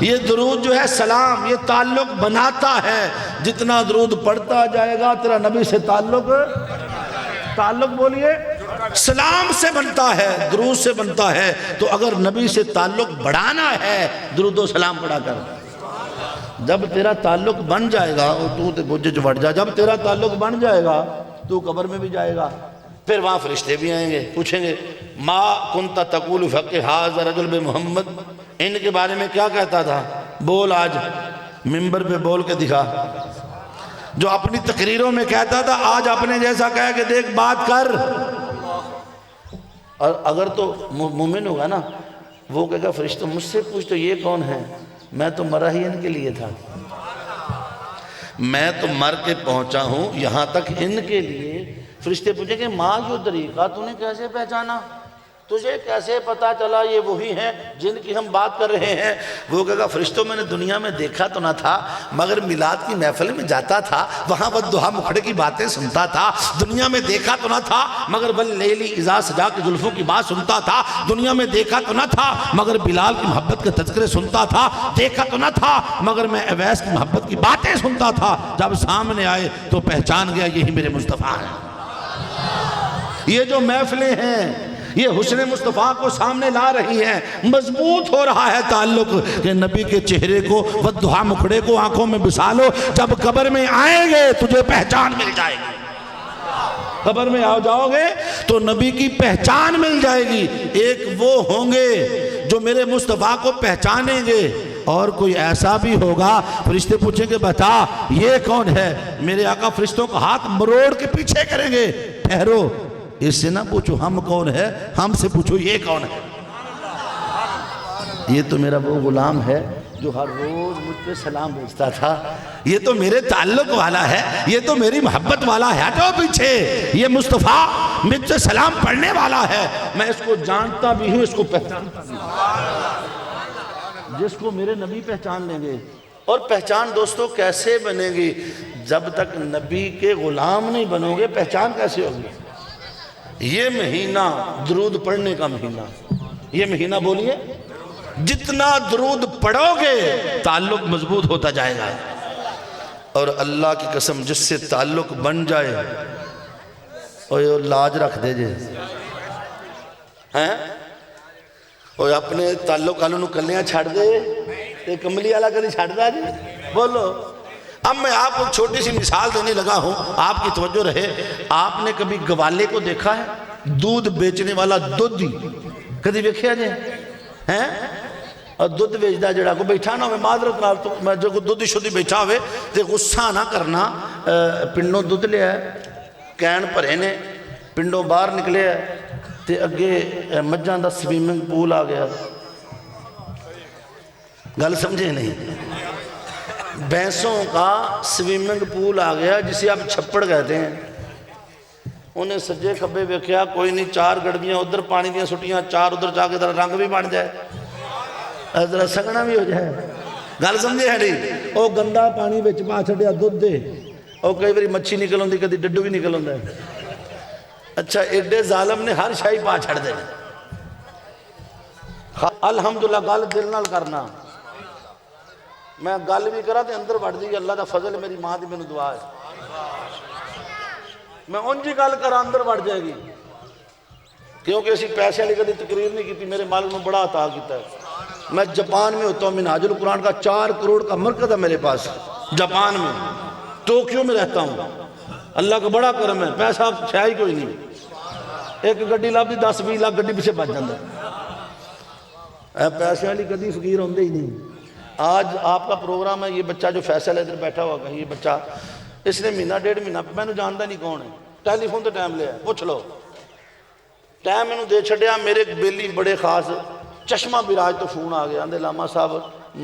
یہ درود جو ہے سلام، یہ تعلق بناتا ہے، جتنا درود پڑھتا جائے گا تیرا نبی سے تعلق بولیے سلام سے بنتا ہے، درود سے بنتا ہے۔ تو اگر نبی سے تعلق بڑھانا ہے درود و سلام پڑھا کر، جب تیرا تعلق بن جائے گا تو تے گوجے جو بڑھ جا، جب تیرا تعلق بن جائے گا تو قبر میں بھی جائے گا، پھر وہاں فرشتے بھی آئیں گے، پوچھیں گے ما کنت تقول فقہ ھذا رجل بمحمد، ان کے بارے میں کیا کہتا تھا، بول آج منبر پہ بول کے دکھا۔ جو اپنی تقریروں میں کہتا تھا آج اپنے جیسا کہہ کے دیکھ بات کر۔ اور اگر تو مومن ہوگا نا وہ کہے گا فرشتوں مجھ سے پوچھ تو یہ کون ہے، میں تو مرا ہی ان کے لیے تھا، میں تو مر کے پہنچا ہوں یہاں تک ان کے لیے۔ فرشتے پوچھیں کہ ماں جو طریقہ تو نے کیسے پہچانا، تجھے کیسے پتا چلا یہ وہی ہیں جن کی ہم بات کر رہے ہیں؟ وہ کہا فرشتوں میں نے دنیا میں دیکھا تو نہ تھا، مگر میلاد کی محفل میں جاتا تھا، وہاں والضحیٰ مکھڑے کی باتیں سنتا تھا۔ دنیا میں دیکھا تو نہ تھا، مگر واللیلی اذا سجا کی زلفوں کی بات سنتا تھا۔ دنیا میں دیکھا تو نہ تھا، مگر بلال کی محبت کے تذکرے سنتا تھا۔ دیکھا تو نہ تھا، مگر میں اویس کی محبت کی باتیں سنتا تھا۔ جب سامنے آئے تو پہچان گیا یہی میرے مصطفیٰ ہیں۔ یہ جو محفلیں ہیں یہ حسن مصطفیٰ کو سامنے لا رہی ہیں، مضبوط ہو رہا ہے تعلق کہ نبی کے چہرے کو والضحیٰ مکھڑے کو آنکھوں میں بسا لو، جب قبر میں آئیں گے تجھے پہچان مل جائے گی۔ قبر میں آ جاؤ گے تو نبی کی پہچان مل جائے گی۔ ایک وہ ہوں گے جو میرے مصطفیٰ کو پہچانیں گے، اور کوئی ایسا بھی ہوگا فرشتے پوچھیں گے بتا یہ کون ہے؟ میرے آقا فرشتوں کا ہاتھ مروڑ کے پیچھے کریں گے، ٹھہرو، اس سے نہ پوچھو ہم کون ہے، ہم سے پوچھو یہ کون ہے۔ یہ تو میرا وہ غلام ہے جو ہر روز مجھ پہ سلام بھیجتا تھا، یہ تو میرے تعلق والا ہے، یہ تو میری محبت والا ہے۔ ہٹو پیچھے، یہ مصطفیٰ مجھ سے سلام پڑھنے والا ہے، میں اس کو جانتا بھی ہوں، اس کو پہچانتا بھی ہوں۔ جس کو میرے نبی پہچان لیں گے، اور پہچان دوستو کیسے بنے گی؟ جب تک نبی کے غلام نہیں بنو گے پہچان کیسے ہوگی؟ یہ مہینہ درود پڑھنے کا مہینہ، یہ مہینہ بولیے جتنا درود پڑھو گے تعلق مضبوط ہوتا جائے گا۔ اور اللہ کی قسم جس سے تعلق بن جائے اوہ لاج رکھ دے جے ہیں، اوہ اپنے تعلق والوں کلیاں چھڑ دے تے کملی والا کدی چھڑ دا جی؟ بولو۔ اب میں آپ کو چھوٹی سی مثال دینے لگا ہوں، آپ کی توجہ رہے۔ آپ نے کبھی گوالے کو دیکھا ہے؟ دودھ بیچنے والا دودھ ہی کدی دیکھا جائے ہیں؟ اور دودھ بیچدا جڑا کو بیٹھا نہ ہوئے معذرت نال تو میں جو دودھ شدی بیٹھا ہوئے تے غصہ نہ کرنا، پنڈوں دودھ لیا ہے، کین بھرے نے، پنڈوں باہر نکلے ہے تے اگے مجھاں دا سویمنگ پول آ گیا۔ گل سمجھے نہیں؟ بھینسوں کا سویمنگ پول آ گیا جسے آپ چھپڑ کہتے ہیں۔ انہیں سجے کھبے ویکھیا کوئی نہیں، چار گڑبیاں ادھر پانی دیاں سٹیاں، چار ادھر جا کے ذرا رنگ بھی بن جائے، ذرا سگنا بھی ہو جائے۔ گل سمجھے ہے نہیں؟ وہ گندا پانی وچ پا چھڈیا دودھ دے، وہ کئی باری مچھی نکل ہوندی، کدی ڈڈو بھی نکل ہوندا ہے۔ اچھا ایڈے ظالم نے ہر شائی پا چھڑ دے۔ الحمدللہ گل دل نال کرنا، میں گل بھی کرا تے اندر بڑھ دی، اللہ دا فضل میری ماں دی میں دعا ہے، میں ان جی گل کرا اندر بڑھ جائے گی، کیونکہ اسی پیسے والی کدی تقریر نہیں کی، میرے مالک نے بڑا عطا کیتا ہے۔ میں جاپان میں ہوتا ہوں، منہاج القرآن کا 4 کروڑ کا مرکز ہے میرے پاس، جاپان میں، ٹوکیو میں رہتا ہوں۔ اللہ کا بڑا کرم ہے، پیسہ شاہی کوئی نہیں، ایک گڈی لاب دی 10-20 لاکھ گڈی پیچھے بچ جاندہ ہے، پیسے والی کدی فقیر ہوندے ہی نہیں۔ آج آپ کا پروگرام ہے، یہ بچہ جو فیصل ادھر بیٹھا ہوا کہیں، یہ بچہ اس نے مہینہ 1.5 مہینہ میں نے جانتا نہیں کون ہے، ٹیلی فون تے ٹائم لیا ہے، پوچھ لو، ٹائم میں نے دے چھڑیا۔ میرے بیلی بڑے خاص چشمہ براج تو فون آ گیا، اندے لاما صاحب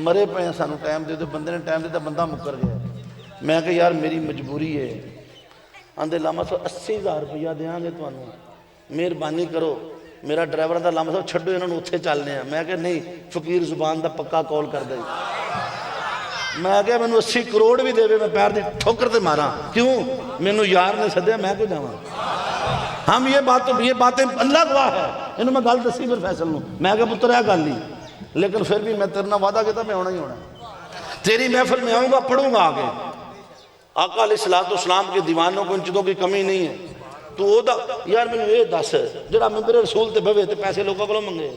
مرے پہ ہیں، سانو ٹائم دے دو، بندے نے ٹائم دے دو، بندہ مکر گیا۔ میں کہا یار میری مجبوری ہے، اندے لاما صاحب 80,000 روپیہ دیاں گے تو انہوں مہربانی کرو، میرا ڈرائیور دا لاما صاحب چھڑو انہوں نے اتھے چلنے ہیں۔ میں کہا نہیں، فقیر زبان دا پکا کال کر دے۔ میں کہا میں نے 80 کروڑ بھی دے میں پیر دی ٹھوکر تے مارا، کیوں؟ میں نے یار نے سدیا، میں کو جاواں۔ ہم یہ باتیں اللہ گواہ ہے، انہوں میں گل دسی پھر فیصل نوں، میں کہا پتر ہے گل نہیں، لیکن پھر بھی میں تیرنا وعدہ کہتا میں ہونا ہی ہونا، تیری محفل میں آؤں گا، پڑھوں گا آگے۔ آقا علیہ السلام کے دیوانوں کو ان چیزوں کی کمی نہیں ہے۔ تو او دا یار میں نے یہ دس جڑا ممبر رسول تے بھوے تے پیسے لوگوں کو منگے،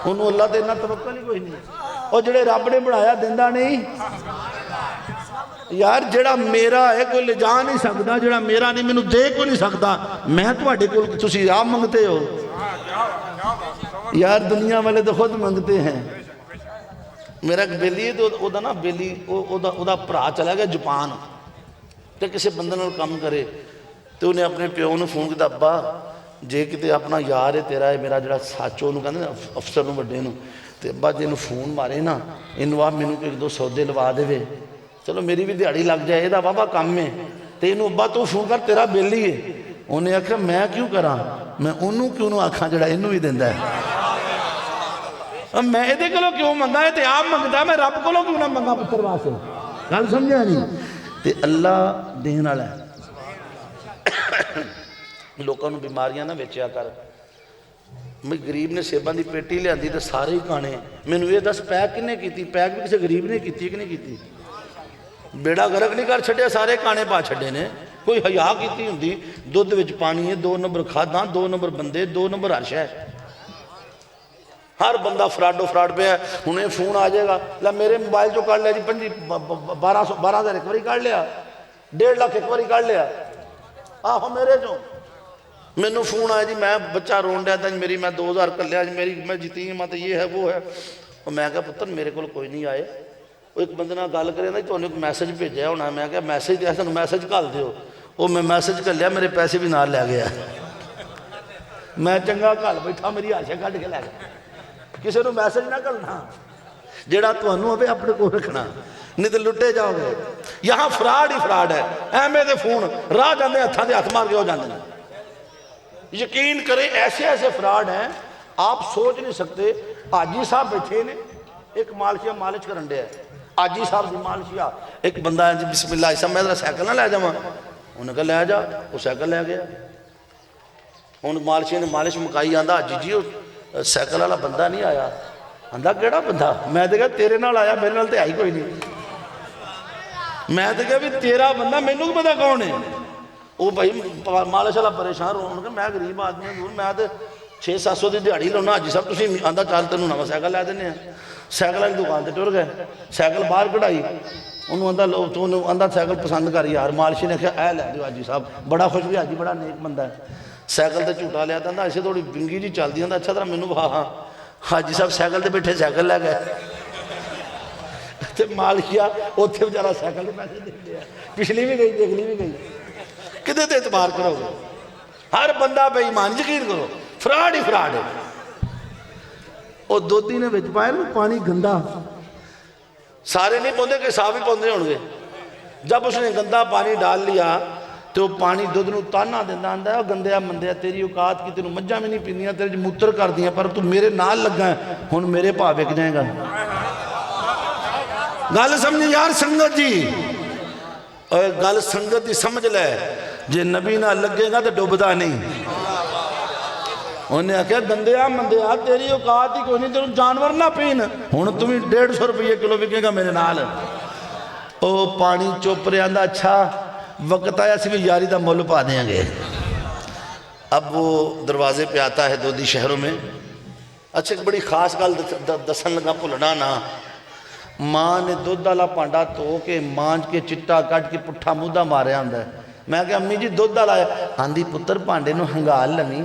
انہوں اللہ تے اتنا توقع نہیں کوئی نہیں، اور جڑے رب نے بڑھایا دیندہ نہیں۔ یار جڑا میرا ہے کوئی لے جا نہیں سکتا، جڑا میرا نہیں میں نے دے کو نہیں سکتا، میں تو اٹھے کو تسی آپ منگتے ہو۔ یار دنیا والے تو خود منگتے ہیں۔ میرا ایک بیلی ہے تو او دا نا بیلی او دا پرا چلا گیا جاپان تے کسی بندے نے کام کرے تو انہیں اپنے پیو نے فون کیا، ابا جے کتے اپنا یار ہے تیرا ہے میرا جڑا ساچو انہوں کہتے ہیں افسر نو بڑے نو، تے ابا جے انہوں فون مارے نا انہوں آپ میں ایک دو سودے لوا دے وے، چلو میری بھی دیہڑی لگ جائے دا بابا کام میں، تے انہوں ابا تو فون کر تیرا بیلی ہے۔ انہیں آکھا میں کیوں کراں؟ میں انہوں کیوں نہ آکھاں جڑا انہوں ہی دیندہ ہے میں ادھے کلو کیوں منگا ہے تے آپ منگتا ہے میں رب کلو کیوں نہ منگا پتر واسے گل سمجھا نہیں تے اللہ دین والا ہے لوگوں بیماریاں نہ بیچیا کر میں غریب نے سیباں دی پیٹی لے آندی تے سارے ہی کھانے مینوں یہ دس پیک کنے کیتی پیک بھی کسی غریب نے کیتی کہ نہیں کیتی بیڑا غرق نہیں کر چھڑے سارے کھانے پا چھڑے نے کوئی حیا کیتی ہوندی دودھ وچ پانی ہے 2 نمبر کھاداں 2 نمبر بندے 2 نمبر ہر شے ہر بندہ فراڈو فراڈ پہ ہے انہیں فون آ جائے گا لا میرے موبائل جو کر لیا جی 12,000 ایک باری کر لیا 1.5 لاکھ ایک باری کر لیا آہو میرے جو میں نے فون آیا جی میں بچہ رون رہا تھا جی میری میں 2,000 کر لیا جی میری میں جیتی ہوں یہ ہے وہ ہے اور میں کہا پتر میرے کو کوئی نہیں آئے وہ ایک بندے نہ گال کرے نا تو انہیں ایک میسیج بھیجا ہونا میں کہا میسیج دیا سنو میسیج کال دیو وہ میں میسیج کر لیا میرے پیسے بھی نہ لے گیا میں چنگا کال بیٹھا میری آشا کھڑ کے لے گیا کسی نے میسیج نہ کرنا جیڑا تو انہوں ابھی اپنے کو رکھنا نہیں تو لٹے جاؤ گے یہاں فراڈ ہی فراڈ ہے احمد دے فون راہ جاندے ہتھاں دے ہتھ مار کے ہو جاندے یقین کریں ایسے ایسے فراڈ ہیں آپ سوچ نہیں سکتے آجی صاحب بیٹھے نے ایک مالشیا مالش کرنڈے ہے آجی صاحب دی مالشیا ایک بندہ ہے جی بسم اللہ ایسا میں ذرا سیکل نہ لے جاؤں انہوں نے کہا لے جا وہ سیکل لے گیا ان مالشیا نے مالش مکائی آندہ آجی جی سیکل والا بندہ نہیں آیا آندہ کیڑا بندہ میں تو کہا تیرے نال آیا میرے نال تے آئی کوئی نہیں میں تو کہا بھی تیرا بندہ میں نو پتا کون ہے وہ بھائی مالش والا پریشان ہو انہوں نے میں غریب آدمی ہوں میں تو 600-700 دی دیہڑی لاؤنا آجی صاحب تسی آندہ چال تینوں نہ سیکل لے دینے ہیں سیکل والی دکان تے ٹر گئے سیکل باہر کڑھائی انہوں آندہ سیکل پسند کر یار مالشی نے کہا اے لے دیو آجی صاحب بڑا خوش بھی آجی بڑا نیک بندہ ہے سیکل تے جھوٹا لیا تھا اسے تھوڑی بنگی جی چل دی اچھا طرح مینوں ہاں حاجی صاحب سیکل تے بیٹھے سیکل لے گئے تے مالکیا اوتھے بیچارہ سیکل تے پیسے دے دیا پچھلی بھی گئی اگلی بھی گئی کدے تے اعتبار کرو گے ہر بندہ بے ایمان یقین کرو فراڈ ہی فراڈ ہے اور دودھی نے وچ پائے نا پانی گندا سارے نہیں پوندے کہ صاف ہی پوندے ہوں گے جب اس نے گندا پانی ڈال لیا تو پانی دودھ نو تانا دیندہ آندہ ہے اور گندیا مندیا تیری اوقات کی تینوں مجھا میں نہیں پینیاں تیرے موتر کر دیا پر تو میرے نال لگا ہے ہن میرے پا وک جائے گا گل سمجھے یار سنگت جی اور گل سنگت دی سمجھ لے جے نبی نہ لگے گا تو ڈوبدا نہیں انہیں کہا گندیا مندیا تیری اوقات ہی کوئی نہیں تیروں جانور نہ پین ہن تمہیں 150 روپے کلو وکے گا میرے نال او پانی چوپ رہے آندہ اچھا وقت آیا سی بھی یاری دا مول پا دیں گے اب وہ دروازے پہ آتا ہے دودھی شہروں میں اچھا ایک بڑی خاص گل دسن لگا بھولنا نا ماں نے دودھ والا پانڈا تو کے مانج کے چٹا کٹ کے پٹھا مودہ مارے آندہ ہے میں کہا امی جی دودھ والا ہے آندھی پتر پانڈے نو ہنگال لمی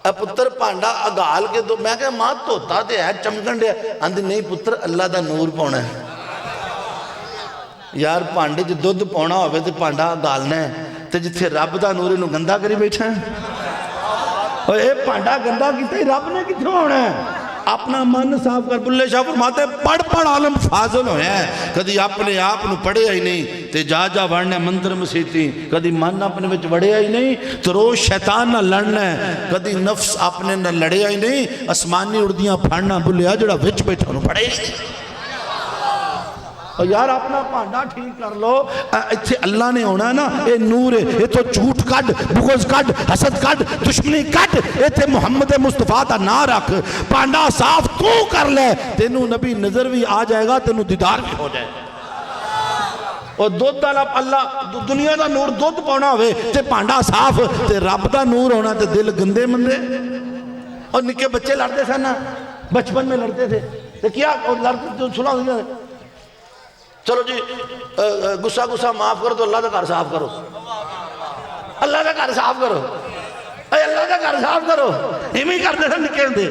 اب پتر پانڈا اگال کے دو میں کہا ماں توتا دے ہے چمکنڈے آندھی نہیں پتر اللہ دا نور پونا ہے یار پانڈے جو دودھ پونا ہوئے تو پانڈا گالنا ہے تو جتھے رب دا نور انہوں گندہ کری بیٹھا ہے اور اے پانڈا گندہ کیتا ہی رب نے کتھوں ہونا ہے اپنا من صاف کر بلے شاہ فرماتے پڑھ عالم فاضل ہوئے ہیں کدی اپنے آپ نو پڑھے ہی نہیں تے جا جا وڑنے منتر مسیتی کدی من اپنے وچ وڑے ہی نہیں تو روز شیطان نہ لڑنا ہے کدی نفس اپنے نہ لڑے ہی نہیں اسمانی اردیاں پھاڑنا بلیا جڑا وچ بیٹھا نو پڑھے ہی نہیں اور یار اپنا پانڈا ٹھیک کر لو اتھے اللہ نے ہونا ہے نا اے نور ہے یہ تو جھوٹ کٹ بغض کٹ حسد کٹ دشمنی کٹ اتھے محمد مصطفیٰ تا نہ رکھ پانڈا صاف تو کر لے تینوں نبی نظر بھی آ جائے گا تینوں دیدار بھی ہو جائے اور دودھ اللہ دنیا دا نور دودھ پونا ہوئے تے پانڈا صاف تے رب دا نور ہونا تے دل گندے مندے اور نکے بچے لڑتے تھے نا بچپن میں لڑتے تھے تے کیا لڑتے تھے سنا ہوئی چلو جی گسا معاف کرو تو اللہ کا گھر صاف کرو اللہ کا گھر صاف کرو اے اللہ کا گھر صاف کرو ایمی کرتے تھے نکے دے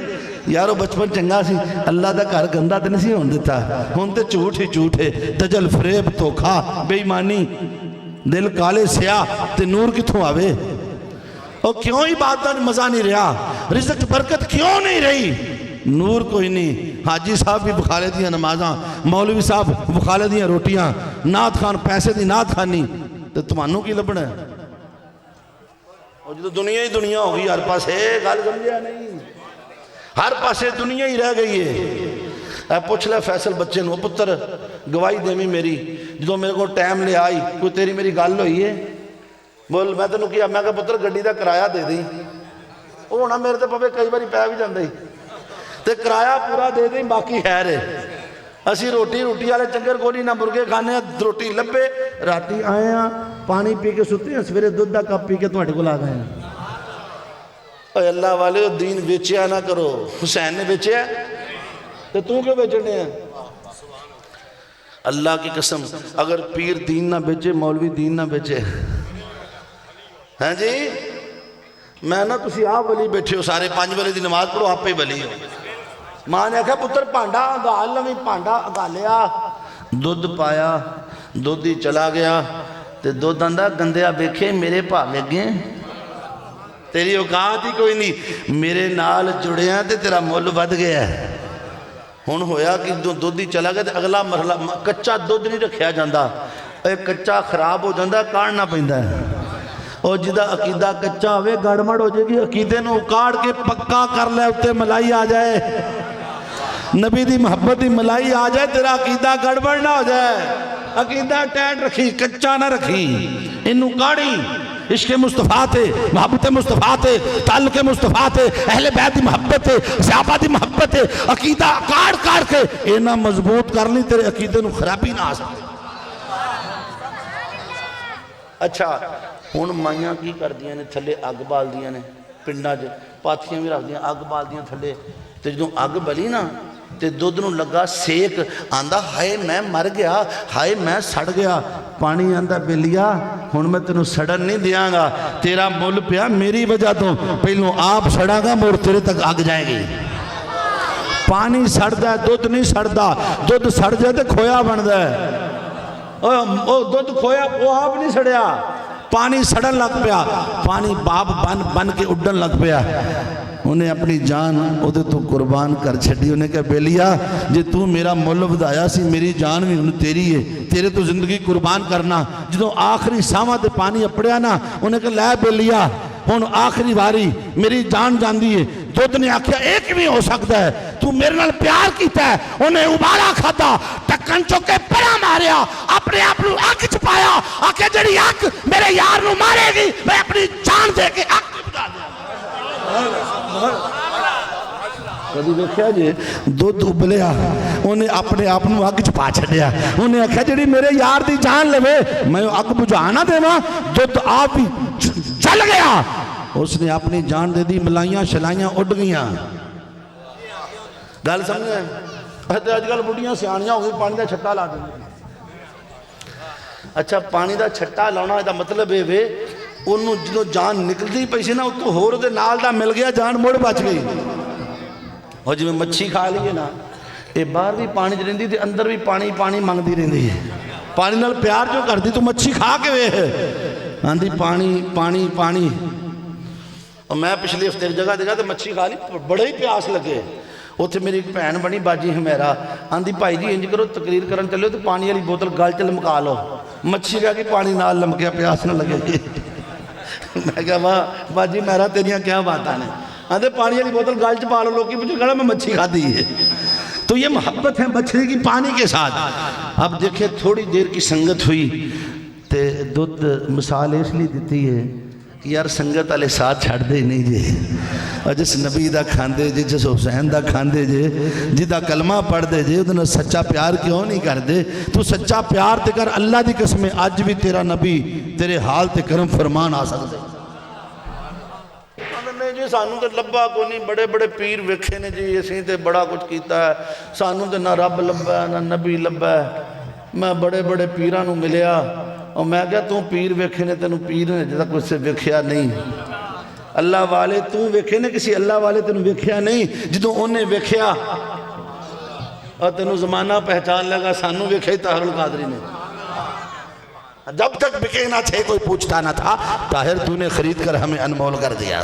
یارو بچپن چنگا سی اللہ کا گھر گندہ تے نہیں ہون دیتا ہون تے جھوٹ ہی جھوٹ ہے دجل فریب دھوکا بے ایمانی دل کالے سیاہ تے نور کتھوں آوے اور کیوں ہی بات مزہ نہیں رہا رزق برکت کیوں نہیں رہی نور کوئی نہیں حاجی صاحب بھی بخالے دیا نمازاں مولوی صاحب بخالے دیا روٹیاں نات خان پیسے دی نات خانی تو تمہانوں کی لبنا ہے اور جو دنیا ہی دنیا ہوگی ہر پاسے گل سمجھیا نہیں ہر پاسے دنیا ہی رہ گئی ہے پوچھ لے فیصل بچے نو پتر گواہی دیویں میری جدو میرے کو ٹائم لے آئی کوئی تیری میری گل ہوئی ہے بول میں تینوں کیا میں کہا پتر گڈی دا کرایہ دے دیں وہ ہونا میرے تے پوے کئی باری پی بھی جاندے ہی تے کرایہ پورا دے دیں باقی خیر ہے اسی روٹی والے چنگر کولی نہ مرغے کھانے روٹی لبے راتی آئے ہیں پانی پی کے ستے ہیں سویرے دودھ دا کپ پی کے تمہارے کو لا گئے ہیں اے اللہ والے دین بیچیا نہ کرو حسین نے بیچیا تو کیوں بیچنے ہیں اللہ کی قسم اگر پیر دین نہ بیچے مولوی دین نہ بیچے ہیں جی میں نہ تسی آپ ولی بیٹھے ہو سارے 5 ولی دی نماز پڑھو آپ پہ ولی ہو ماں نے کہا پتر پانڈا اگال لویں پانڈا اگالیا دودھ پایا دودھ ہی چلا گیا تے دودھ اندھا گندیا بیکھے میرے پاوے گئے تیری اوقات ہی کوئی نہیں میرے نال جڑے ہیں تے تیرا مول ود گیا ہے ہن ہویا کہ دودھ ہی چلا گیا تے اگلا مرحلہ کچا دودھ نہیں رکھیا جاندہ اے کچا خراب ہو جاندہ کاڑنا پہندہ ہے اور جدہ عقیدہ کچا ہوئے گڑمڑ ہو جائے گی عقیدے نو کاڑ کے پکا کر لے اتے ملائی آ جائے نبی دی محبت دی ملائی آ جائے تیرا عقیدہ گڑبڑ نہ ہو جائے عقیدہ ٹیٹ رکھی کچا نہ رکھی انہوں کاڑی عشق مصطفیٰ تھے محبت مصطفیٰ تھے تعلق مصطفیٰ تھے اہل بیت دی محبت تھے صحابہ دی محبت تھے عقیدہ کاڑ کے اینا مضبوط کر لی تیرے عقیدے نو خرابی نہ آ سکتے اچھا ہون مائیاں کی کر دیا نے تھلے اگ بال دیا نے پنڈا جو پاتھیاں بھی رکھ دیا اگ بال دیا تھلے تے جدوں اگ بلی نا تے دودھ نو لگا سیک آندہ ہائے میں مر گیا ہائے میں سڑ گیا پانی آندہ بلیا ہون میں تینوں سڑن نہیں دیاں گا تیرا مول پیا میری وجہ تو پہلوں آپ سڑا گا مور تیرے تک آگ جائے گی پانی سڑ دا ہے دودھ نہیں سڑ دا دودھ سڑ جائے تے کھویا بن دا ہے دودھ کھویا وہ آپ نہیں سڑیا پانی سڑن لگ پیا پانی باب بن کے اڈن لگ پیا انہیں اپنی جان ادھے تو قربان کر چھڑی انہیں کہا بیلیا جے تو میرا مول ودایا سی میری جان بھی انہیں تیری ہے تیرے تو زندگی قربان کرنا جدوں آخری ساما دے پانی اپڑیا نا انہیں کہا لے بیلیا ہون آخری باری میری جان جان دیئے دودھ نے آکھیا ایک بھی ہو سکتا ہے تو میرے نال پیار کیتا ہے انہیں ابالا کھاتا ٹکن چوکے پڑا ماریا اپنے آپ نو آگ چھپایا آکے جڑی آگ میرے یار نو مارے گی میں اپنی جان دے کے آگ بتا دیا کدی دیکھیا جی دودھ ابلیا انہیں اپنے آپ نو آگ چھپا چھڑیا انہیں آکھیا جڑی میرے یار دی جان لے میں آگ بجھانا دے ماں دودھ آپ ہی چل گیا اس نے اپنی جان دے دی ملائیاں شلائیاں اڑ گیاں گل سمجھے آج کل بڑیاں سیانیاں ہوگی پانی دا چھٹا لا دیں اچھا پانی دا چھٹا لاؤنا دا مطلب ہے وے انہوں جنہوں جان نکل دی پیسے نا تو ہور دے نال دا مل گیا جان مڑ بچ گئی اور جو میں مچھی کھا لیے نا اے باہر بھی پانی جو رہندی تھے اندر بھی پانی مانگ دی رہندی ہے پانی نال پیار جو کر دی تو مچھی کھا کے وے آندھی پانی اور میں پچھلی ہفتے ایک جگہ دیکھا تو مچھی کھا لی بڑے ہی پیاس لگے اتھے میری ایک بہن بنی باجی ہے میرا آندھی بھائی جی انج کرو تقریر کرن چلے تو پانی والی بوتل گل چ لمکا لو مچھی کہا کہ پانی نال لمکیا پیاس نہ لگے گی میں کہا واہ باجی میرا تیریاں کیا باتاں نے آندھے پانی والی بوتل گل چ پا لو لوگ مجھے کہا میں مچھی کھا دی ہے تو یہ محبت ہے مچھلی کی پانی کے ساتھ اب دیکھیں تھوڑی دیر کی سنگت ہوئی تے دودھ مثال اس لیے دیتی ہے کہ یار سنگت والے ساتھ چھڑ دے نہیں جے اور جس نبی دا کھاندے جے جس حسین دا کھاندے جے جدا کلمہ پڑھ دے جے ادھنا سچا پیار کیوں نہیں کر دے تو سچا پیار تے کر اللہ دی قسم آج بھی تیرا نبی تیرے حال تے کرم فرمان آ سکتے نہیں جی سانوں تے لبا کو نہیں بڑے بڑے پیر ویکھے نے جی اسی تے بڑا کچھ کیتا ہے سانوں تے نہ رب لبا ہے نہ نبی لبا ہے میں بڑے بڑے پیرانوں ملیا اور میں کہا تو پیر ویکھے نے تینوں پیر نے جیسا کچھ سے ویکھیا نہیں اللہ والے تو ویکھے نے کسی اللہ والے تینوں ویکھیا نہیں جدوں انہیں ویکھیا اور تینوں زمانہ پہچان لگا سانوں ویکھے طاہر القادری نے جب تک بکے نہ تھے کوئی پوچھتا نہ تھا طاہر تو نے خرید کر ہمیں انمول کر دیا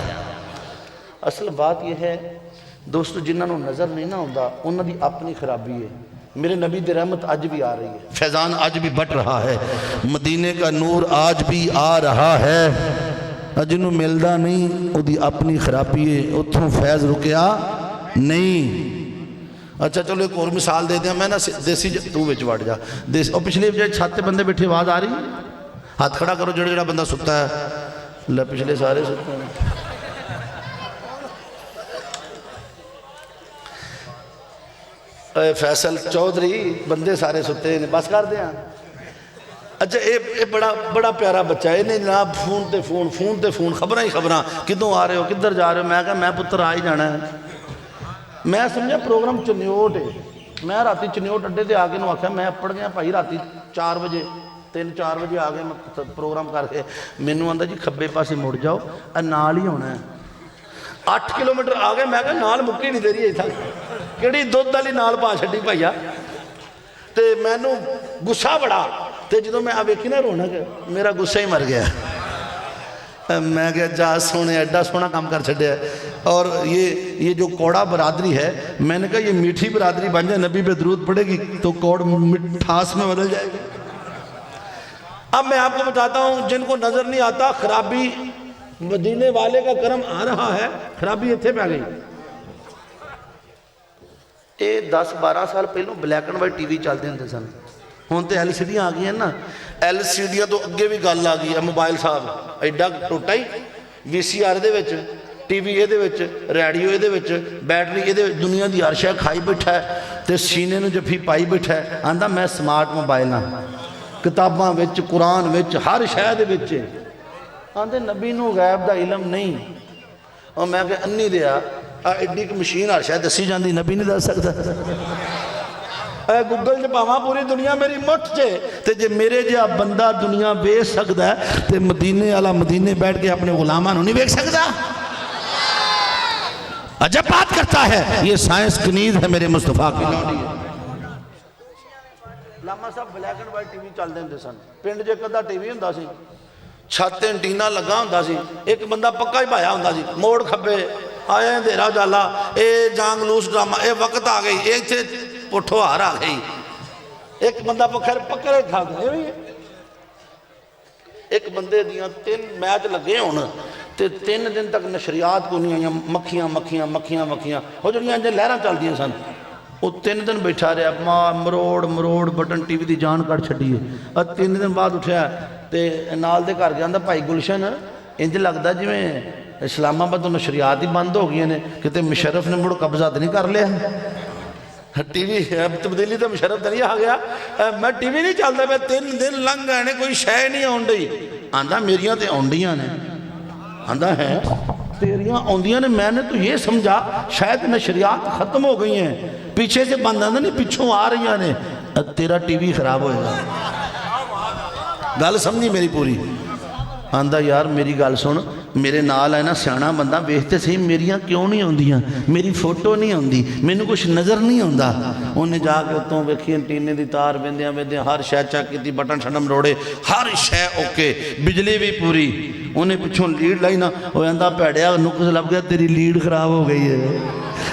اصل بات یہ ہے دوستو جنہاں نو نظر نہیں نہ ہوندہ انہاں دی اپنی خرابی ہے میرے نبی دی رحمت آج بھی آ رہی ہے فیضان آج بھی بٹ رہا ہے مدینے کا نور آج بھی آ رہا ہے جنہوں ملدا نہیں وہ دی اپنی خرابی ہے، اتھوں فیض رکیا نہیں۔ اچھا چلو ایک اور مثال دے دیا، میں نا دیسی تو وچ وڑ جا دیسی اور پچھلے جائے چھت تے بندے بیٹھے آواز آ رہی، ہاتھ کھڑا کرو جڑا جڑا بندہ ستا ہے، اللہ پچھلے سارے ستے ہیں۔ اے فیصل چودھری بندے سارے ستے ہیں، بس کر دیا۔ اچھا اے بڑا پیارا بچہ ہے، انہیں جناب فون تے فون خبریں ہی خبریں، کدوں آ رہے ہو کدھر جا رہے ہو؟ میں کہا میں پتر آ ہی جانا ہے۔ میں سمجھا پروگرام چنیوٹ ہے، میں راتی چنیوٹ اڈے تے آگے نو آکھا میں اپڑ گیا بھائی راتی 4 بجے 3-4 بجے آگے میں پروگرام کر کے مینوں آندا جی کھبے پاسے مڑ جاؤ نال ہی ہونا ہے۔ 8 کلومیٹر آگے میں کہا نال مکی نہیں دے رہی ایتھا کیڑی دودھ والی نال پا چھڈی بھائیا۔ تے مینوں غصہ بڑا تے جدوں میں ویکھی نا رونا کہ میرا غصہ ہی مر گیا۔ میں کہا جا سونے ایڈا سونا کام کر چھڈیا ہے۔ اور یہ جو کوڑا برادری ہے، میں نے کہا یہ میٹھی برادری بن جائے، نبی پہ درود پڑے گی تو کوڑ مٹھاس میں بدل جائے گی۔ اب میں آپ کو بتاتا ہوں جن کو نظر نہیں آتا خرابی مدینے والے کا کرم آ رہا ہے، خرابی اتھے پہ گئی۔ یہ 10-12 سال پہلوں black and white TV چلتے ہوندے سن، ہوں تو ایل سی ڈیاں آ گئی ہیں نا، ایل سی ڈیاں تو اگے بھی گل آ گئی ہے، موبائل صاحب ایڈا ٹوٹا ہی وی سی آر دے وچ ٹی وی دے وچ ریڈیو دے وچ بیٹری دے وچ دنیا دی ہر شے کھائی بیٹھا ہے تے سینے نوں جفی پائی بیٹھا ہے، آندا میں سمارٹ موبائل ہاں، کتاباں وچ قرآن وچ ہر شے دے وچ آندے نبی نو غیب دا علم نہیں۔ اور میں کہ انی دیا ایڈی کہ مشین ہر شے دسی جاندی نبی نہیں دس سکتا۔ اے گوگل چ پاواں پوری دنیا میری مٹھ چے تے جے میرے جہا بندہ دنیا ویکھ سکدا ہے تے مدینے والا مدینے بیٹھ کے اپنے غلاماں نوں نہیں ویکھ سکدا؟ عجب بات کرتا ہے، یہ سائنس کنیز ہے میرے مصطفیٰ کی لونڈی ہے۔ لاما صاحب black and white T V چل دے سن، پنڈ جے کدا ٹی وی ہوندا سی، چھت اینٹینا لگا ہوندا سی، ایک بندہ پکا ہی بھایا ہوندا سی، موڑ کھبے آئے اندھیرا جالا، اے جانگ لوس ڈرامہ، اے وقت آ گئی، اے تھے پٹھو ہار آ گئی، ایک بندہ پکڑے کھا گئے۔ ایک بندے دیاں 3 میچ لگے ہونا تے 3 دن تک نشریات کو نہیں آئیاں، مکھیاں وہ جڑیاں انجھے لہراں چل دیاں سن، وہ 3 دن بیٹھا رہا، مروڑ بٹن ٹی وی دی جان کر چھڑی ہے۔ اور 3 دن بعد اٹھیا تے نال دے گھر جاندا بھائی گلشن انج لگدا جویں اسلام آباد تو نشریات ہی بند ہو گئی نے، کتے مشرف نے مڑ قبضہ تو نہیں کر لیا ٹی وی تبدیلی تو مشرف تو نہیں آ گیا، میں ٹی وی نہیں چلتا پہ 3 دن لنگ گئے نے کوئی شے نہیں آن ڈئی، آندا میریاں تے آنڈیاں نے، آندا ہے تیریاں آندیاں نے، میں نے تو یہ سمجھا شاید نشریات ختم ہو گئی ہیں، پیچھے سے بند آندا نہیں پیچھوں آ رہی ہیں، تیرا ٹی وی خراب ہوئے گا۔ گل سمجھی میری پوری؟ آندا یار میری گل سن، میرے نال ہے نا سیانا بندہ ویکھتے سی میریاں کیوں نہیں ہوندیاں، میری فوٹو نہیں ہوندی، مینوں کچھ نظر نہیں ہوندا۔ انہیں جا کے اتوں ویکھی انٹینے دی تار ویندیاں ہر شے چیک کیتی، بٹن شٹن روڑے ہر شے اوکے، بجلی بھی پوری، انہیں پچھوں لیڈ لائی نا، وہ آندا پیڑیا نقص لب گیا تیری لیڈ خراب ہو گئی ہے،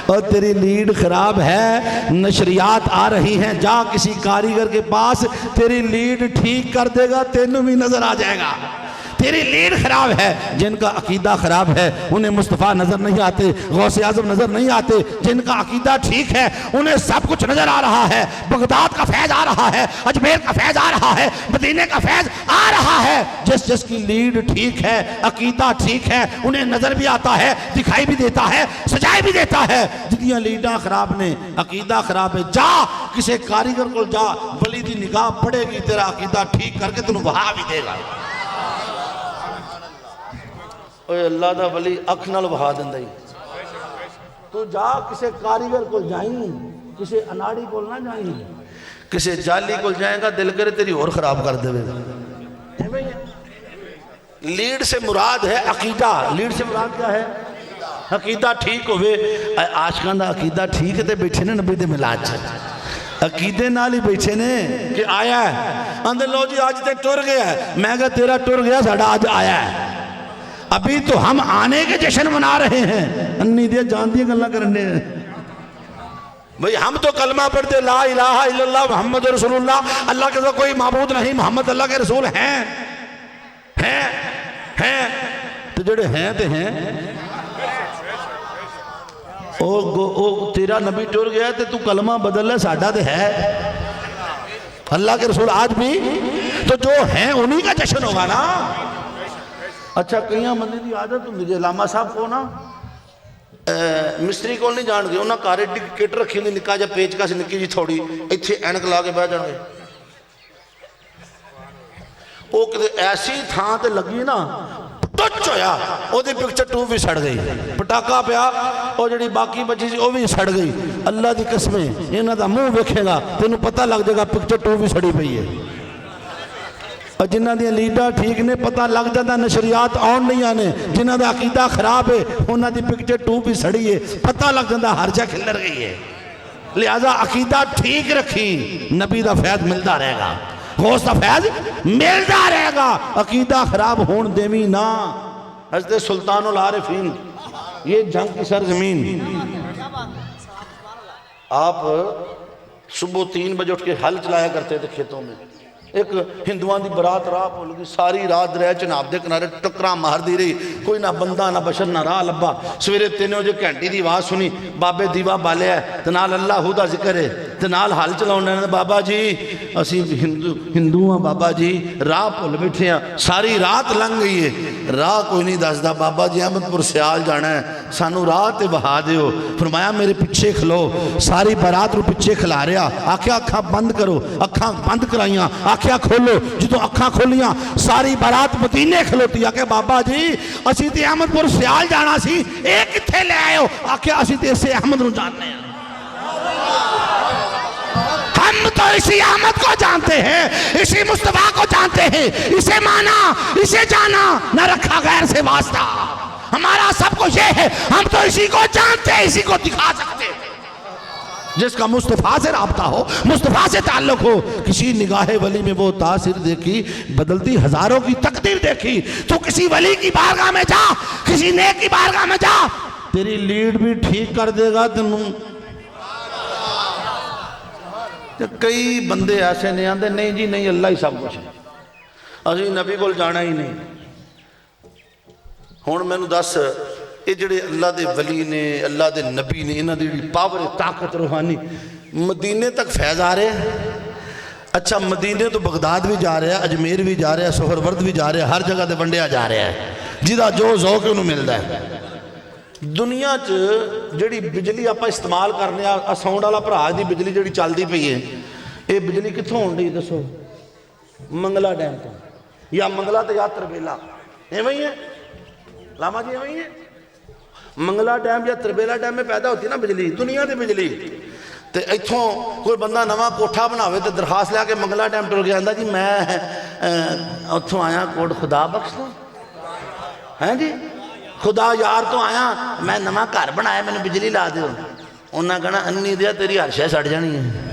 اور تیری لیڈ خراب ہے، نشریات آ رہی ہیں، جا کسی کاریگر کے پاس تیری لیڈ ٹھیک کر دے گا، تینوں بھی نظر آ جائے گا۔ تیری لیڈ خراب ہے، جن کا عقیدہ خراب ہے انہیں مصطفیٰ نظر نہیں آتے، غوث اعظم نظر نہیں آتے، جن کا عقیدہ ٹھیک ہے انہیں سب کچھ نظر آ رہا ہے، بغداد کا فیض آ رہا ہے، اجمیر کا فیض آ رہا ہے، مدینے کا فیض آ رہا ہے۔ جس کی لیڈ ٹھیک ہے، عقیدہ ٹھیک ہے، انہیں نظر بھی آتا ہے، دکھائی بھی دیتا ہے، سجائی بھی دیتا ہے۔ جنیاں لیڈاں خراب نے، عقیدہ خراب ہے، جا کسی کاریگر کو جا، ولی دی نگاہ پڑے گی، تیرا عقیدہ ٹھیک کر کے تنوں بہا بھی دے گا۔ اوہ اللہ دا ولی اکھ نال وہا دندا ہی، تو جا کسے کاریگر کو جائیں، کسے اناڑی کو نہ جائیں، کسے جالی کو جائیں گا دل کرے تیری اور خراب کر دے گا۔ لیڈ سے مراد ہے عقیدہ، لیڈ سے مراد کیا ہے؟ عقیدہ ٹھیک ہوئے، عاشقاں دا عقیدہ ٹھیک ہے تے بیٹھے نے نبی دے ملاد چھے، عقیدے نال ہی بیٹھے نے کہ آیا ہے، اندر لو جی آج تے ٹر گیا ہے، میں کہا تیرا ٹر گیا ساڑھا آج آیا ہے، ابھی تو ہم آنے کے جشن منا رہے ہیں، انی دیا جان دیا گلہ کرنے ہیں بھئی، ہم تو کلمہ پڑھتے لا الہ الا اللہ محمد رسول اللہ، اللہ کے ساتھ کوئی معبود نہیں، محمد اللہ کے رسول ہیں، جڑے ہیں تے ہیں او تیرا نبی ٹر گیا تے تو کلمہ بدل ہے ساڈا تے ہے اللہ کے رسول آج بھی تو جو ہیں انہی کا جشن ہوگا نا اچھا کئیاں بندے دی عادت ہوندی جے علامہ صاحب کو نا مستری کو نہیں جان گئے انہاں کار ایڈی کٹ رکھی ہوندی نکا جا پیچ کا سی نکی جی تھوڑی ایتھے اینک لا کے بیٹھ جان گے وہ کدے ایسی تھان تے لگی نا ٹچ ہویا او دی پکچر 2 بھی سڑ گئی پٹاکا پیا او جڑی باقی بچی سی او بھی سڑ گئی اللہ دی قسمیں انہاں دا منہ ویکھے گا تینوں پتہ لگ جائے گا پکچر 2 بھی سڑی پئی ہے اور جنہ دیا لیڈر ٹھیک نے پتہ لگ جاتا نشریات آن نہیں آنے جنہ دا عقیدہ خراب ہے انہاں دی پکچر 2 بھی سڑی ہے پتہ لگ جاتا ہر جا کھلر گئی ہے لہذا عقیدہ ٹھیک رکھی نبی دا فیض ملتا رہے گا غوث دا فیض ملتا رہے گا عقیدہ خراب ہون دیوی نا حضرت سلطان العارفین یہ جنگ کی سرزمین آپ صبح 3 بجے اٹھ کے حل چلایا کرتے تھے کھیتوں میں ایک ہندوان دی برات راہ پول گئی ساری رات رہ جناب دے کنارے ٹکرا مار دی رہی کوئی نہ بندہ نہ بشر نہ راہ لبا سویرے 3 بجے گھنٹی دی آواز سنی بابے دیوا بالے ہے تنال اللہ دا ذکر ہے تنال حل چلاؤں بابا جی اسی ہندو ہاں بابا جی راہ پول بیٹھے ہیں ساری رات لنگ گئی ہے راہ کوئی نہیں دسدا بابا جی احمد پور سیال جانا ہے سانو راہ تے بہا دیو فرمایا میرے پیچھے کھلو ساری برات رو پیچھے کھلا رہا آکھیا اکھاں بند کرو اکھاں بند کرائیاں آکھیا کھولو جدو اکھاں کھولیاں ساری برات مدینے کھلوتی آکھیا بابا جی اسی تے احمد پور سیال جانا سی ایک کتھے لے آئے ہو آکھیا اسی تے اسے احمد رو جاننے ہیں ہم تو اسی احمد کو جانتے ہیں اسی مصطفیٰ کو جانتے ہیں اسے مانا اسے جانا نہ رکھا غیر سے واسطہ ہمارا سب کو یہ ہے ہم تو اسی کو جانتے ہیں اسی کو دکھا سکتے ہیں جس کا مصطفیٰ سے رابطہ ہو مصطفیٰ سے تعلق ہو کسی نگاہ ولی میں وہ تاثر دیکھی بدلتی ہزاروں کی تقدیر دیکھی تو کسی ولی کی بارگاہ میں جا کسی نیک کی بارگاہ میں جا تیری لیڈ بھی ٹھیک کر دے گا تنوں کئی بندے ایسے نہیں آندے نہیں جی نہیں اللہ ہی سب کچھ ہے اسی نبی کو جانا ہی نہیں ہون میں نو دس یہ جڑے اللہ دے ولی نے اللہ دے نبی نے انہاں دی پاور طاقت روحانی مدینے تک فیض آ رہے ہیں اچھا مدینے تو بغداد بھی جا رہے ہیں اجمیر بھی جا رہے ہیں سہرورد بھی جا رہے ہیں ہر جگہ دے بنڈیا جا رہے ہیں جدا جو ذوق انہوں ملتا ہے دنیا جڑی بجلی آپ استعمال کرنے ساؤنڈ والا بھرا دی بجلی جڑی چلتی پئی ہے یہ بجلی کتوں ہون ڈی دسو منگلا ڈیم تو یا منگلا تو یا تربیلا ایویں ہی ہے لاما جی ایویں ہی ہے منگلا ڈیم یا تربیلا ڈیم میں پیدا ہوتی ہے نا بجلی دنیا دی بجلی تے ایتھوں کوئی بندہ نواں کوٹھا بناوے تے درخواست لے کے منگلا ڈیم ٹر گیا جی میں اتھوں آیا کوٹ خدا بخش دو ہیں جی خدا یار تو آیا میں نواں گھر بنایا میں نے بجلی لا دیو انہاں کہنا انی دیا تیری ہر شے سڑ جانی ہے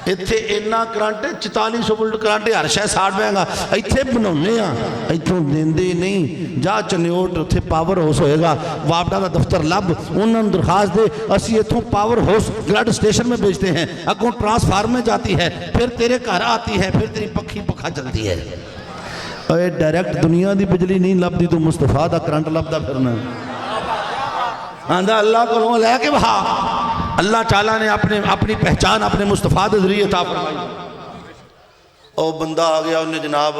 ایتھے اینا کرنٹ 4400 وولٹ کرنٹ ہر شے ساڑ پائے گا ایتھے بناونے ہاں ایتھوں دیندے نہیں جا چنیوٹ اتھے پاور ہاؤس ہوئے گا وابڈا کا دفتر لب انہوں نے درخواست دے اسی ایتھوں پاور ہاؤس گلڈ سٹیشن میں بھیجتے ہیں اگوں ٹرانسفارم میں جاتی ہے پھر تیرے گھر آتی ہے پھر تیری پکھی پکھا چلتی ہے اے ڈائریکٹ دنیا دی بجلی نہیں لب دی تو مصطفیٰ دا کرنٹ لب دا پھرنا آندھا اللہ کو لے کے بہا اللہ تعالیٰ نے اپنی پہچان اپنے مصطفیٰ دے ذریعے عطا فرمائی او بندہ آ گیا انہیں جناب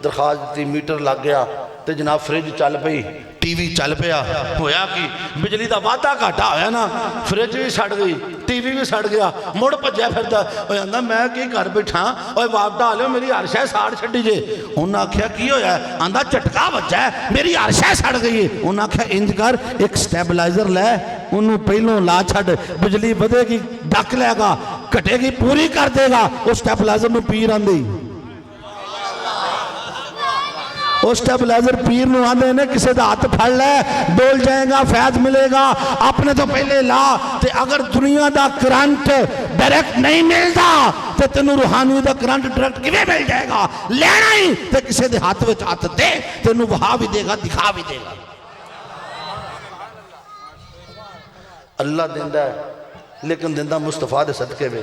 درخواست دی میٹر لگ گیا تے جناب فریج چل پئی ٹی وی چل پیا ہویا کہ بجلی دا وعدہ گھاٹا ہویا نا فریج بھی سڑ گئی ٹی وی بھی سڑ گیا مڑ پجیا پھردا اوے آندا میں کی گھر بیٹھا اوے وعدہ آ لو میری ہر شے ساڑ چھڈی جے انہاں آکھیا کی ہویا ہے آندا جھٹکا بجا ہے میری ہر شے سڑ گئی ہے انہاں آکھیا انج کر ایک سٹیبلائزر لے انہوں پہلوں لا چھڈ بجلی ودے گی ڈک لے گا کٹے گی پوری کر دے گا اس سٹیبلائزر نو پیر آندی اس سٹیبلائزر پیر نو آندے نے کسے دا ہاتھ پھڑ لے ڈول جائے گا فیض ملے گا اپنے تو پہلے لا تے اگر دنیا دا کرنٹ ڈائریکٹ نہیں ملتا تے تینوں روحانی دا کرنٹ ڈائریکٹ کیویں مل جائے گا لینا ہی تے کسے دے ہاتھ وچ ہاتھ دے تینوں وہا بھی دے گا دکھا بھی دے گا اللہ دیندہ ہے لیکن دیندہ مصطفیٰ دے صدقے میں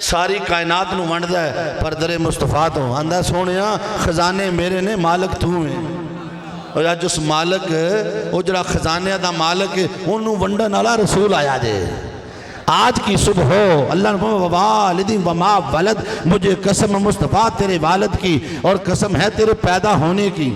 ساری کائنات نو ونڈدا ہے پر در مصطفیٰ تو آندا سونیا خزانے میرے نے مالک تو ہیں اور اج اس مالک وہ جڑا خزانے دا مالک انہوں ونڈن والا رسول آیا جے آج کی صبح ہو اللہ نے فرمایا والدی وما ولد مجھے قسم مصطفیٰ تیرے والد کی اور قسم ہے تیرے پیدا ہونے کی